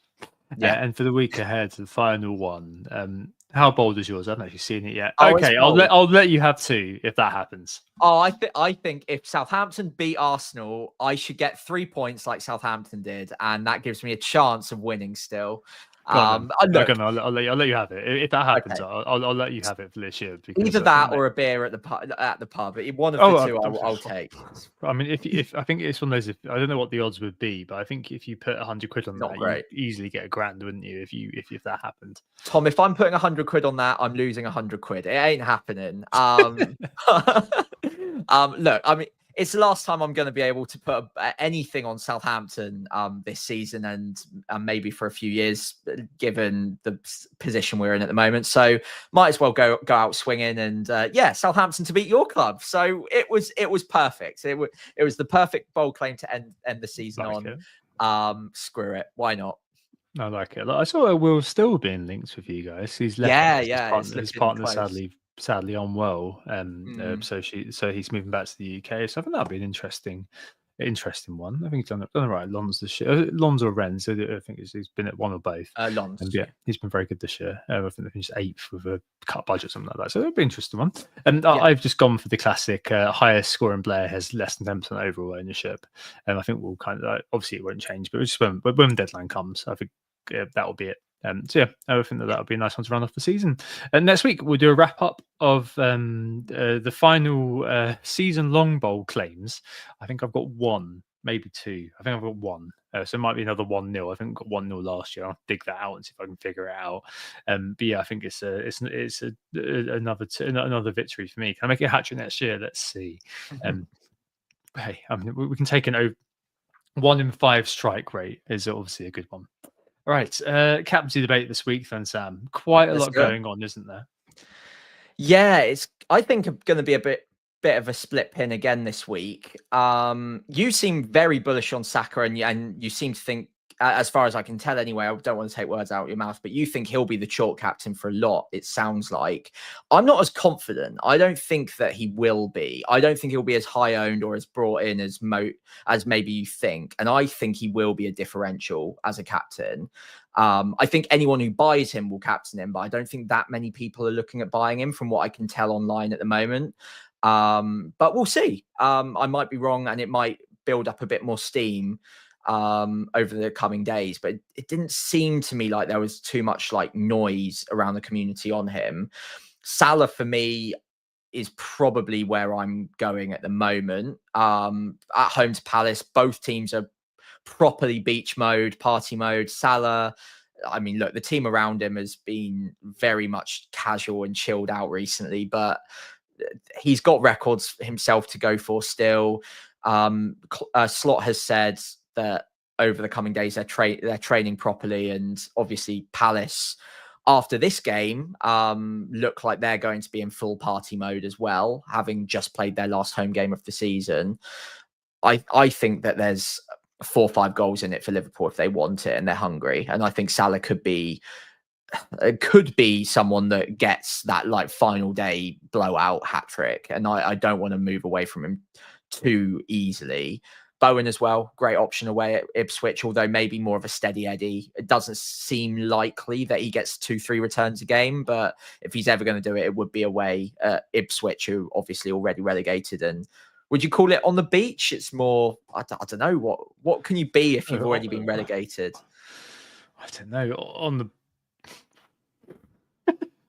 Yeah, and for the week ahead, the final one. How bold is yours? I haven't actually seen it yet. Okay, I'll let you have two if that happens. Oh, I think if Southampton beat Arsenal, I should get 3 points like Southampton did, and that gives me a chance of winning still. I'll let you have it. If that happens, okay. I'll let you have it for this year. Either that or a beer at the pub. One of the two I'll take. I mean, if I think it's one of those. I don't know what the odds would be, but I think if you put 100 quid on that, you'd easily get £1,000, wouldn't you? If that happened. Tom, if I'm putting 100 quid on that, I'm losing 100 quid. It ain't happening. Look, I mean, it's the last time I'm going to be able to put anything on Southampton this season and maybe for a few years, given the position we're in at the moment. So might as well go out swinging and Southampton to beat your club. So it was perfect. It was the perfect bold claim to end the season on. Screw it. Why not? I like it. I saw Will still being linked with you guys. He's left. His partner sadly unwell. So he's moving back to the UK. So I think that'll be an interesting one. I think he's done the right Lons this year. Lons or Rennes. So I think he's been at one or both. Lons. And he's been very good this year. I think they finished 8th with a cut budget or something like that. So that'll be an interesting one. And I've just gone for the classic highest scoring player has less than 10% overall ownership. And I think we'll kind of obviously it won't change, but just when the deadline comes, I think that will be it. I think that'll be a nice one to run off the season. And next week we'll do a wrap up of the final season-long bowl claims. I think I've got one, maybe two. I think I've got one. So it might be another 1-0. I think I got 1-0 last year. I'll dig that out and see if I can figure it out. But yeah, I think it's another victory for me. Can I make it a hat-trick next year? Let's see. Hey, I mean, we can take an 1 in 5 strike rate is obviously a good one. All right, captaincy debate this week then, Sam. Quite a lot going on, isn't there? Yeah, I think going to be a bit of a split pin again this week. You seem very bullish on Saka, and you seem to think, as far as I can tell anyway, I don't want to take words out of your mouth, but you think he'll be the chalk captain for a lot, it sounds like. I'm not as confident. I don't think that he will be. I don't think he'll be as high owned or as brought in as maybe you think. And I think he will be a differential as a captain. I think anyone who buys him will captain him, but I don't think that many people are looking at buying him from what I can tell online at the moment. But we'll see. I might be wrong and it might build up a bit more steam. over the coming days, but it didn't seem to me like there was too much like noise around the community on him. Salah for me is probably where I'm going at the moment. At home to Palace, both teams are properly beach mode, party mode. Salah, I mean, look, the team around him has been very much casual and chilled out recently, but he's got records himself to go for still. Slot has said that over the coming days they're training properly, and obviously Palace after this game look like they're going to be in full party mode as well, having just played their last home game of the season. I think that there's 4 or 5 goals in it for Liverpool if they want it and they're hungry, and I think Salah could be someone that gets that like final day blowout hat trick, and I don't want to move away from him too easily. Bowen as well, great option away at Ipswich, although maybe more of a steady Eddie. It doesn't seem likely that he gets 2-3 returns a game, but if he's ever going to do it, it would be away at Ipswich, who obviously already relegated. And would you call it on the beach? It's more, I don't know, what can you be if you've already been relegated? I don't know. On the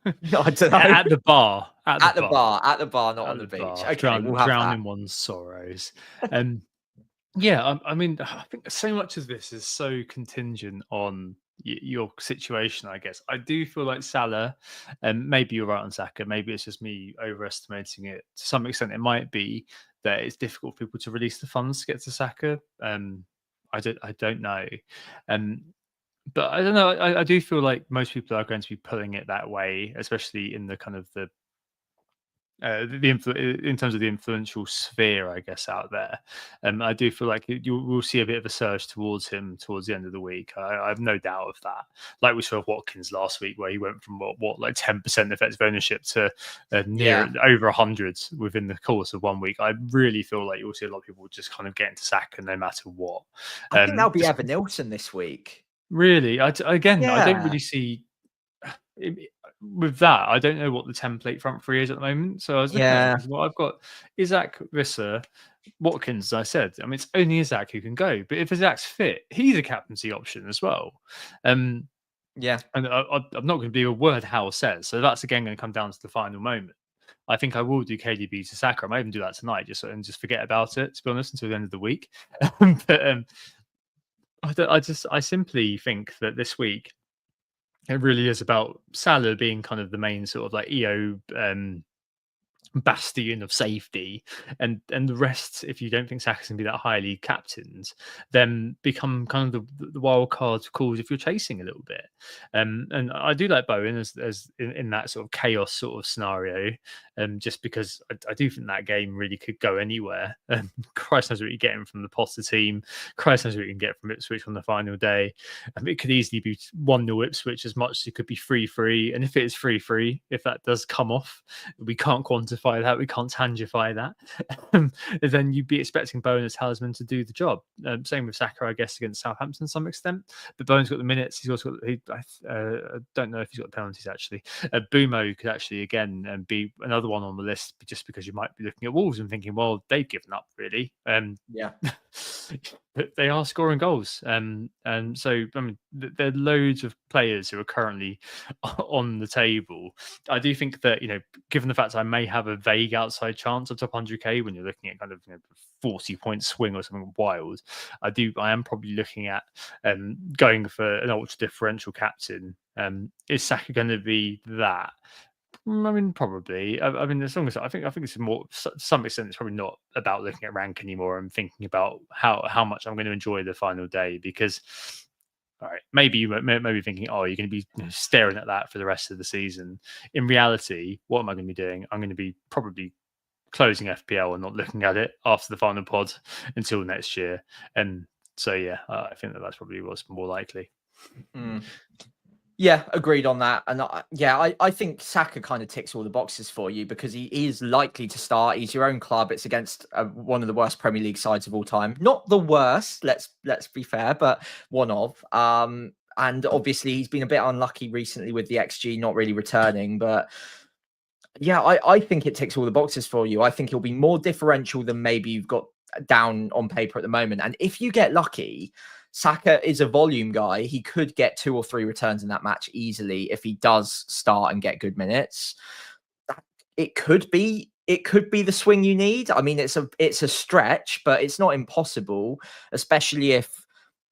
I don't know. At the bar, not on the beach. Okay, we'll have drown that. in one's sorrows. Yeah, I mean, I think so much of this is so contingent on your situation, I guess. I do feel like Salah, and maybe you're right on Saka, maybe it's just me overestimating it. To some extent, it might be that it's difficult for people to release the funds to get to Saka. I don't know. But I don't know. I do feel like most people are going to be pulling it that way, especially in the kind of in terms of the influential sphere, I guess, out there. I do feel like we'll see a bit of a surge towards him towards the end of the week. I have no doubt of that. Like we saw with Watkins last week, where he went from like 10% effective ownership to over 100 within the course of 1 week. I really feel like you'll see a lot of people just kind of get into Saka no matter what. I think that'll be Evan Nilsson this week. Really, I don't really see. With that, I don't know what the template front three is at the moment. So I was looking at what I've got: Isaac, Visser, Watkins. As I said, I mean, it's only Isaac who can go. But if Isaac's fit, he's a captaincy option as well. And I'm not going to believe a word Hal says. So that's again going to come down to the final moment. I think I will do KDB to Saka. I might even do that tonight, just forget about it. To be honest, until the end of the week. But I simply think that this week it really is about Salah being kind of the main sort of like EO bastion of safety, and the rest, if you don't think Saka's going to be that highly captained, then become kind of the wild card calls if you're chasing a little bit. And I do like Bowen as in that sort of chaos sort of scenario, just because I do think that game really could go anywhere. Christ knows what you get from the Potter team. Christ knows what you can get from Ipswich on the final day. It could easily be 1-0 Ipswich as much as it could be 3-3. And if it is 3-3, if that does come off, we can't quantify that, we can't tangify that, then you'd be expecting Bowen as talisman to do the job. Same with Saka, I guess, against Southampton to some extent. But Bowen's got the minutes. He's also got. I don't know if he's got the penalties actually. Bumo could actually again be another one on the list, just because you might be looking at Wolves and thinking, well, they've given up really. But they are scoring goals, and so I mean, there are loads of players who are currently on the table. I do think that, given the fact I may have a vague outside chance of top 100k when you're looking at kind of 40-point swing or something wild, I am probably looking at going for an ultra differential captain. Is Saka going to be that? I mean, probably. I mean, as long as I think it's more, to some extent, it's probably not about looking at rank anymore. I'm thinking about how much I'm going to enjoy the final day, because, all right, maybe you may be thinking, oh, you're going to be staring at that for the rest of the season. In reality, what am I going to be doing? I'm going to be probably closing FPL and not looking at it after the final pod until next year. And so, yeah, I think that's probably what's more likely. Yeah, agreed on that. And I think Saka kind of ticks all the boxes for you, because he is likely to start. He's your own club. It's against one of the worst Premier League sides of all time. Not the worst, let's be fair, but one of. And obviously he's been a bit unlucky recently with the XG not really returning. But yeah, I think it ticks all the boxes for you. I think he'll be more differential than maybe you've got down on paper at the moment. And if you get lucky, Saka is a volume guy. He could get 2 or 3 returns in that match easily if he does start and get good minutes. It could be the swing you need. I mean, it's a stretch, but it's not impossible, especially if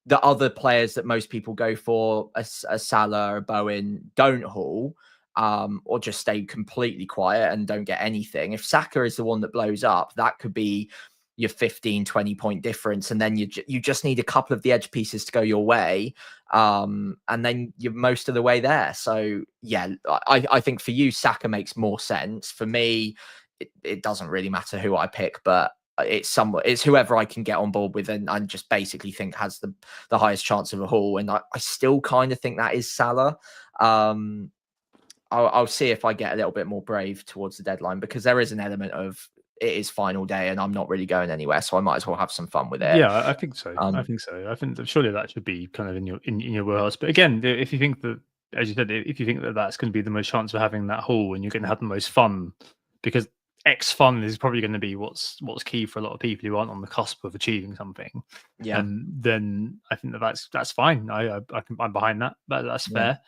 the other players that most people go for, a Salah or Bowen, don't haul, or just stay completely quiet and don't get anything. If Saka is the one that blows up, that could be your 15, 20 point difference. And then you just need a couple of the edge pieces to go your way. And then you're most of the way there. So yeah, I think for you, Saka makes more sense. For me, it doesn't really matter who I pick, but it's whoever I can get on board with and just basically think has the highest chance of a haul. And I still kind of think that is Salah. I'll see if I get a little bit more brave towards the deadline, because there is an element of it is final day and I'm not really going anywhere, so I might as well have some fun with it. Yeah, I think so. I think that surely that should be kind of in your warehouse. But again, if you think that, as you said, if you think that that's going to be the most chance of having that haul and you're going to have the most fun, because X fun is probably going to be what's key for a lot of people who aren't on the cusp of achieving something. Yeah. Then I think that's fine. I'm behind that. That's fair.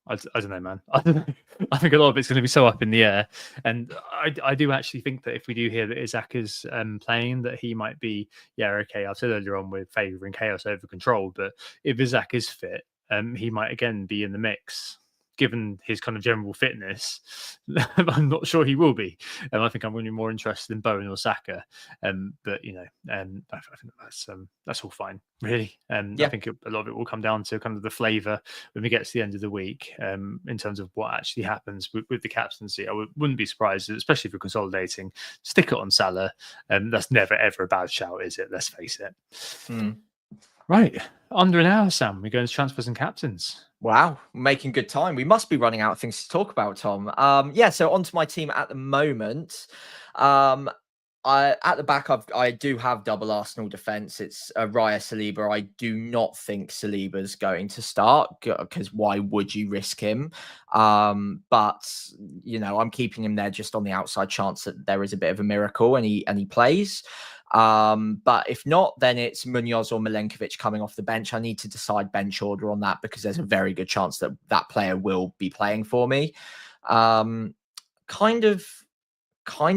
I don't know, man. I don't know. I think a lot of it's going to be so up in the air, and I do actually think that if we do hear that Isaac is playing, that he might be. Yeah, okay. I've said earlier on we're favouring chaos over control, but if Isaac is fit, he might again be in the mix. Given his kind of general fitness, I'm not sure he will be. I think I'm going to be more interested in Bowen or Saka. But I think that's all fine, really. I think a lot of it will come down to kind of the flavour when we get to the end of the week, in terms of what actually happens with the captaincy. I wouldn't be surprised, especially if you're consolidating, stick it on Salah. That's never ever a bad shout, is it? Let's face it. Right, under an hour, Sam. We're going to transfers and captains. Wow, making good time. We must be running out of things to talk about, Tom. So onto my team at the moment. At the back, I do have double Arsenal defense. It's Raya Saliba. I do not think Saliba's going to start, because why would you risk him? But I'm keeping him there just on the outside chance that there is a bit of a miracle and he plays. But if not, then it's Munoz or Milenkovic coming off the bench. I need to decide bench order on that, because there's a very good chance that player will be playing for me. Kind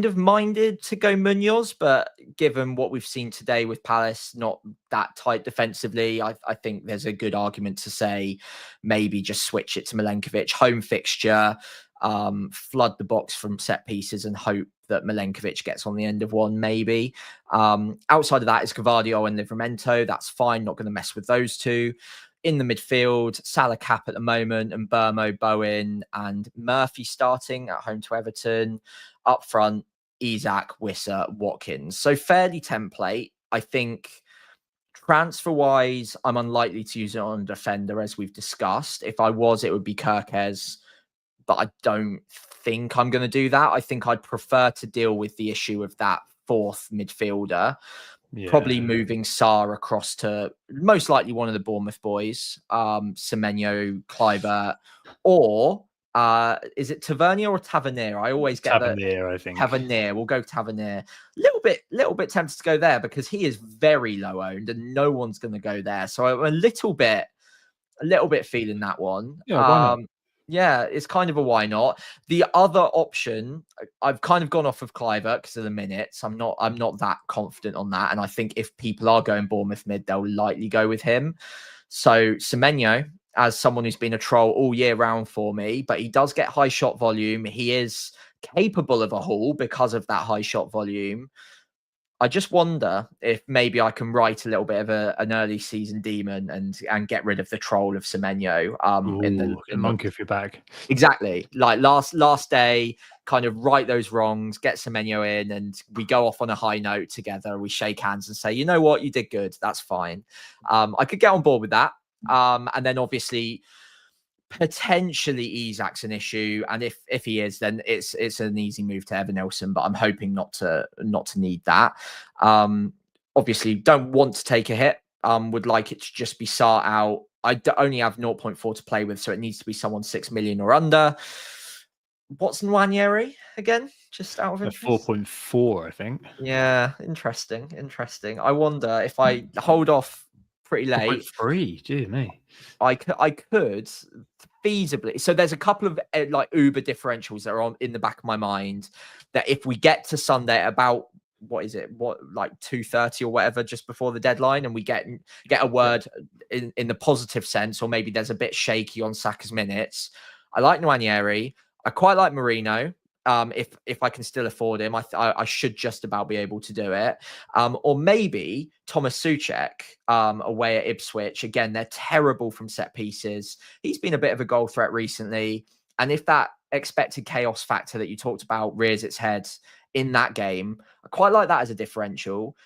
of minded to go Munoz, but given what we've seen today with Palace, not that tight defensively, I think there's a good argument to say maybe just switch it to Milenkovic. Home fixture, flood the box from set pieces and hope that Milenkovic gets on the end of one, maybe. Outside of that is Gvardiol and Livramento. That's fine. Not going to mess with those two. In the midfield, Salah cap at the moment, and Burmo, Bowen, and Murphy starting at home to Everton. Up front, Isak, Wissa, Watkins. So fairly template. I think transfer-wise, I'm unlikely to use it on a defender, as we've discussed. If I was, it would be Kirkez, but I don't think I'm going to do that. I think I'd prefer to deal with the issue of that fourth midfielder. Yeah. Probably moving Sarr across to most likely one of the Bournemouth boys, Semenyo, Kluivert, or is it Tavernier or Tavernier? I always get Tavernier, I think. Tavernier. We'll go Tavernier. Little bit tempted to go there, because he is very low owned and no one's going to go there. So I'm a little bit feeling that one. Yeah, why not? Yeah, it's kind of a why not. The other option, I've kind of gone off of Kluivert because of the minutes. I'm not that confident on that. And I think if people are going Bournemouth mid, they'll likely go with him. So Semenyo, as someone who's been a troll all year round for me, but he does get high shot volume. He is capable of a haul because of that high shot volume. I just wonder if maybe I can write a little bit of an early season demon and get rid of the troll of Semenyo. In the monkey off your back. Exactly. Like last day, kind of right those wrongs, get Semenyo in, and we go off on a high note together. We shake hands and say, you know what, you did good. That's fine. I could get on board with that. And then obviously potentially Isak's an issue, and if he is, then it's an easy move to Evan Nilsson, but I'm hoping not to need that. Obviously don't want to take a hit. Would like it to just be Sarr out. I only have 0.4 to play with, so it needs to be someone 6 million or under. What's Nwaneri again? Just out of interest. 4.4, I think. Yeah, interesting. I wonder if I hold off pretty late, 4.3. Gee me. I could feasibly. So there's a couple of like Uber differentials that are on in the back of my mind that if we get to Sunday at about what is it? What like 2:30 or whatever, just before the deadline, and we get a word in the positive sense, or maybe there's a bit shaky on Saka's minutes. I like Nwaneri. I quite like Marino. If I can still afford him, I should just about be able to do it. Or maybe Thomas Souček away at Ipswich. Again, they're terrible from set pieces. He's been a bit of a goal threat recently. And if that expected chaos factor that you talked about rears its head in that game, I quite like that as a differential.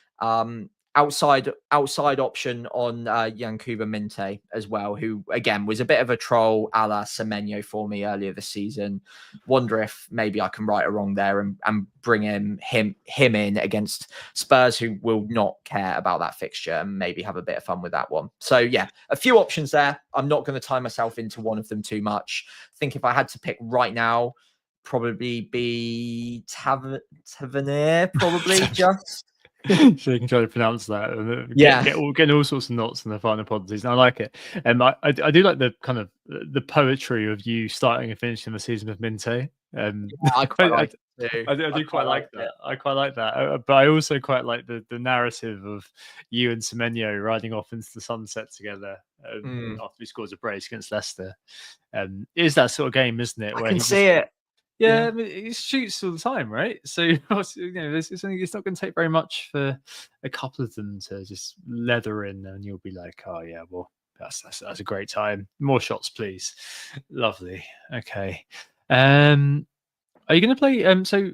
Outside option on Yankuba Minte as well, who again was a bit of a troll a la Semenyo for me earlier this season. Wonder if maybe I can right a wrong there and bring him in against Spurs, who will not care about that fixture, and maybe have a bit of fun with that one. So yeah, a few options there. I'm not going to tie myself into one of them too much. I think if I had to pick right now, probably be Tavernier, probably just. So you can try to pronounce that. And Yeah. getting all sorts of knots in the final pod season. I like it. And I do like the kind of the poetry of you starting and finishing the season with Minte. Yeah, I quite like it too. I do quite like that. I quite like that. But I also quite like the narrative of you and Semenyo riding off into the sunset together after he scores a brace against Leicester. It is that sort of game, isn't it? I where can see it. Yeah, I mean, he shoots all the time, right? So you know, it's not going to take very much for a couple of them to just leather in, and you'll be like, "Oh yeah, well, that's a great time. More shots, please." Lovely. Okay. Are you going to play? So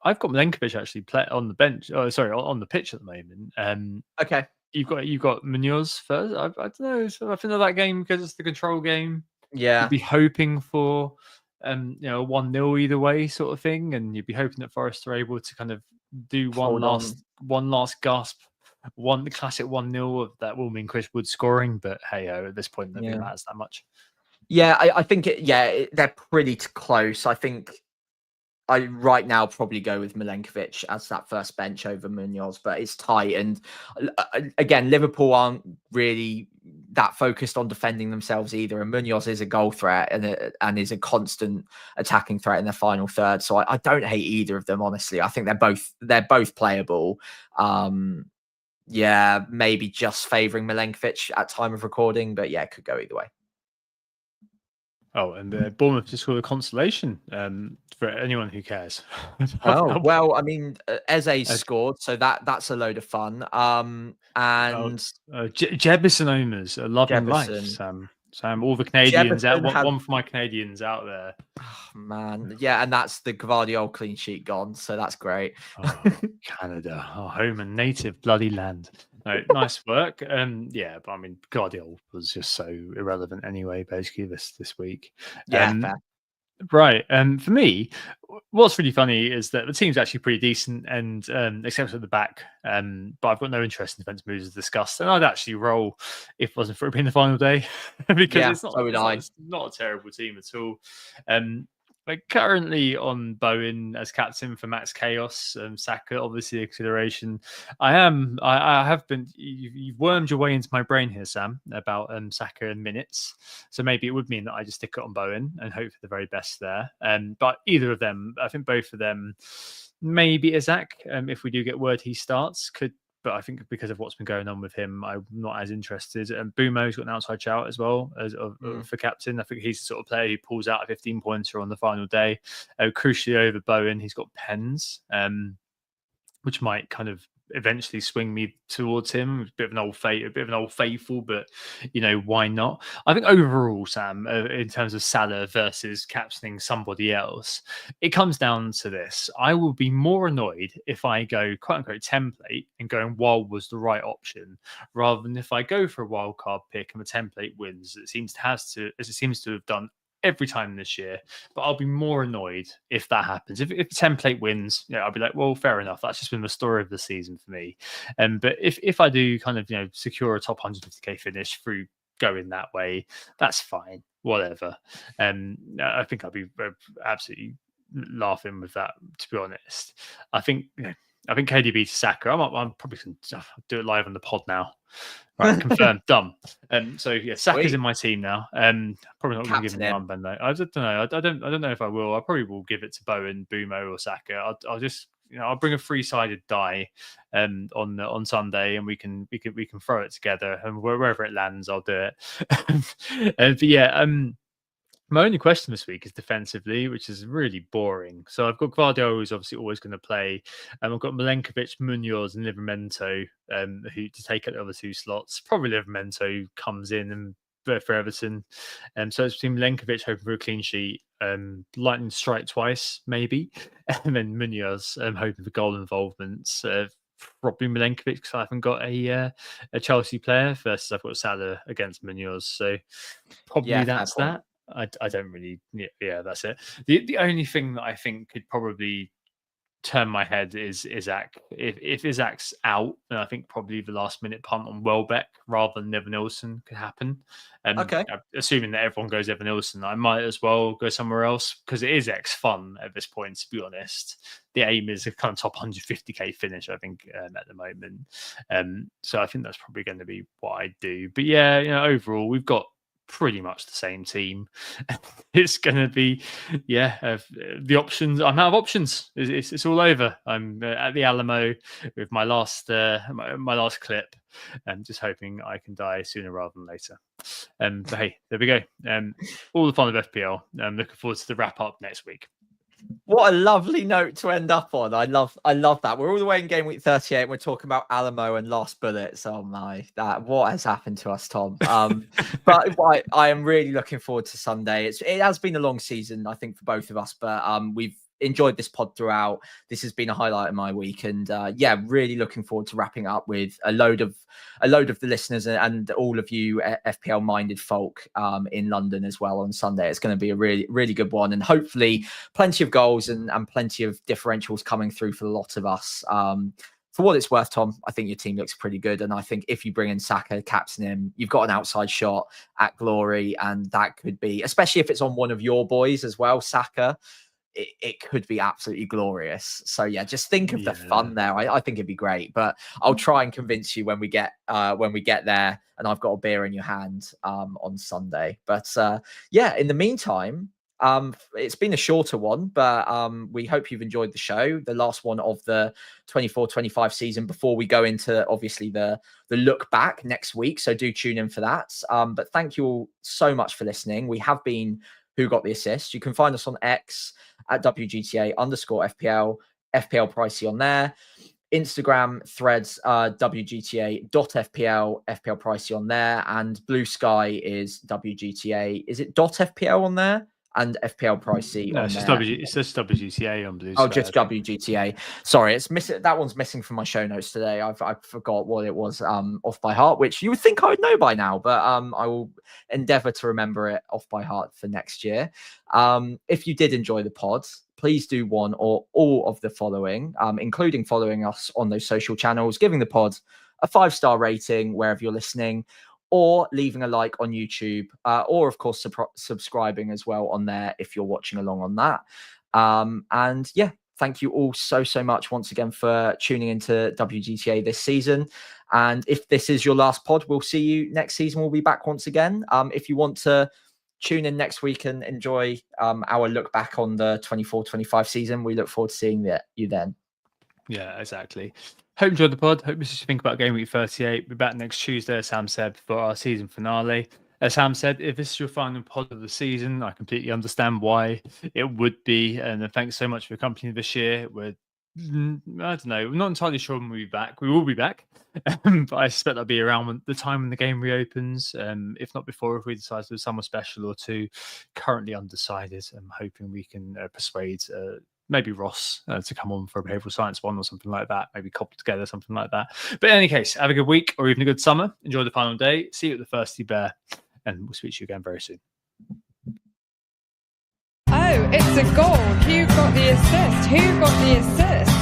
I've got Milenkovic actually play on the bench. Oh, sorry, on the pitch at the moment. Okay. You've got Munoz first. I don't know. So I think of that game because it's the control game. Yeah. You'd be hoping for a 1-0 either way sort of thing, and you'd be hoping that Forest are able to kind of do one last gasp, the classic 1-0 of that will mean Chris Wood scoring, but hey, at this point, I don't think it matters that much. Yeah, I think they're pretty close. I think I right now probably go with Milenkovic as that first bench over Munoz, but it's tight. And again, Liverpool aren't really that focused on defending themselves either. And Munoz is a goal threat and is a constant attacking threat in their final third. So I don't hate either of them, honestly. I think they're both playable. Yeah, maybe just favouring Milenkovic at time of recording, but yeah, it could go either way. Oh, and Bournemouth just scored a consolation for anyone who cares. Oh, well, I mean, Eze scored, so that's a load of fun. And Jebison owners are loving life, Sam, all the Canadians out. One for my Canadians out there. Oh, man, yeah, and that's the Gvardiol clean sheet gone, so that's great. Oh, Canada, our home and native bloody land. No, nice work. Yeah, but I mean, Gvardiol was just so irrelevant anyway. Basically, this week. Yeah, fair. Right. For me, what's really funny is that the team's actually pretty decent, and except at the back. But I've got no interest in defensive moves as discussed, and I'd actually roll if it wasn't for it being the final day because it's not a terrible team at all. Like currently on Bowen as captain for Max Chaos, Saka obviously a consideration. I have been. You've wormed your way into my brain here, Sam, about Saka and minutes. So maybe it would mean that I just stick it on Bowen and hope for the very best there. But either of them, I think both of them, maybe Isaac, if we do get word he starts, could. But I think because of what's been going on with him, I'm not as interested. And Bumo's got an outside shout as well for captain. I think he's the sort of player who pulls out a 15-pointer on the final day. Crucially over Bowen, he's got pens, which might kind of eventually swing me towards him. A bit of an old faithful, but why not? I think overall, Sam, in terms of Salah versus captaining somebody else, it comes down to this. I will be more annoyed if I go quote unquote template and going wild was the right option, rather than if I go for a wild card pick and the template wins. It seems to have done every time this year, but I'll be more annoyed if that happens. If the template wins, I'll be like, well, fair enough. That's just been the story of the season for me. But if I do kind of secure a top 150k finish through going that way, that's fine. Whatever. I think I'll be absolutely laughing with that, to be honest. I think KDB to Saka. I'm probably going to do it live on the pod now. Right, confirmed, done. So yeah, Saka's in my team now. Probably not going to give him the armband though. I don't know. I don't know if I will. I probably will give it to Bowen, Bumo, or Saka. I'll just I'll bring a 3-sided die on Sunday, and we can throw it together, and wherever it lands, I'll do it. But yeah, my only question this week is defensively, which is really boring. So I've got Guardiola, who's obviously always going to play. I've got Milenkovic, Munoz, and Livramento, who to take out the other 2 slots. Probably Livramento comes in and for Everton. So it's between Milenkovic hoping for a clean sheet, lightning strike twice, maybe, and then Munoz hoping for goal involvement. Probably Milenkovic, because I haven't got a Chelsea player versus I've got Salah against Munoz. So probably that's that. I don't really, that's it. The only thing that I think could probably turn my head is Isaac. If Isaac's out, then I think probably the last minute punt on Welbeck rather than Evan Nilsson could happen. Okay. Assuming that everyone goes Evan Nilsson, I might as well go somewhere else, because it is X fun at this point, to be honest. The aim is a kind of top 150k finish, I think, at the moment. So I think that's probably going to be what I do. But yeah, overall, we've got pretty much the same team. It's going to be, the options. I'm out of options. It's all over. I'm at the Alamo with my last clip, and just hoping I can die sooner rather than later. But hey, there we go. All the fun of FPL. I'm looking forward to the wrap up next week. What a lovely note to end up on. I love that. We're all the way in game week 38 and we're talking about Alamo and last bullets. Oh my, what has happened to us, Tom? But I am really looking forward to Sunday. It has been a long season, I think, for both of us, but we've enjoyed this pod throughout. This has been a highlight of my week, and really looking forward to wrapping up with a load of the listeners and all of you FPL minded folk in London as well on Sunday. It's going to be a really, really good one, and hopefully plenty of goals and plenty of differentials coming through for a lot of us. For what it's worth, Tom, I think your team looks pretty good. And I think if you bring in Saka, captain him, you've got an outside shot at glory. And that could be, especially if it's on one of your boys as well, Saka, it could be absolutely glorious. So yeah, just think of the fun there. I think it'd be great, but I'll try and convince you when we get there and I've got a beer in your hand on Sunday. But in the meantime, it's been a shorter one, but we hope you've enjoyed the show, the last one of the 24-25 season, before we go into obviously the look back next week. So do tune in for that. But thank you all so much for listening. We have been Who Got the Assist. You can find us on X at WGTA_FPL, FPL Pricey on there. Instagram, Threads, WGTA.FPL, FPL Pricey on there. And Blue Sky is WGTA. Is it .FPL on there? And FPL Pricey on there. It's just WGTA on Blue Sky. Oh, just WGTA. Sorry, it's missing. That one's missing from my show notes today. I forgot what it was off by heart, which you would think I would know by now, but I will endeavour to remember it off by heart for next year. If you did enjoy the pod, please do one or all of the following, including following us on those social channels, giving the pod a 5-star rating wherever you're listening, or leaving a like on YouTube, or of course subscribing as well on there if you're watching along on that. And yeah, thank you all so much once again for tuning into WGTA this season. And if this is your last pod, we'll see you next season. We'll be back once again. If you want to tune in next week and enjoy our look back on the 24-25 season, we look forward to seeing you then. Yeah, exactly. Hope you enjoyed the pod. Hope this is what you think about Game Week 38. We'll be back next Tuesday, as Sam said, for our season finale. As Sam said, if this is your final pod of the season, I completely understand why it would be. And thanks so much for your company this year. I don't know, we're not entirely sure when we'll be back. We will be back, but I suspect that'll be around the time when the game reopens. If not before, if we decide to do summer special or two. Currently undecided. I'm hoping we can persuade maybe Ross to come on for a behavioural science one or something like that. Maybe couple together, something like that. But in any case, have a good week or even a good summer. Enjoy the final day. See you at the Thirsty Bear, and we'll speak to you again very soon. Oh, it's a goal. Who got the assist? Who got the assist?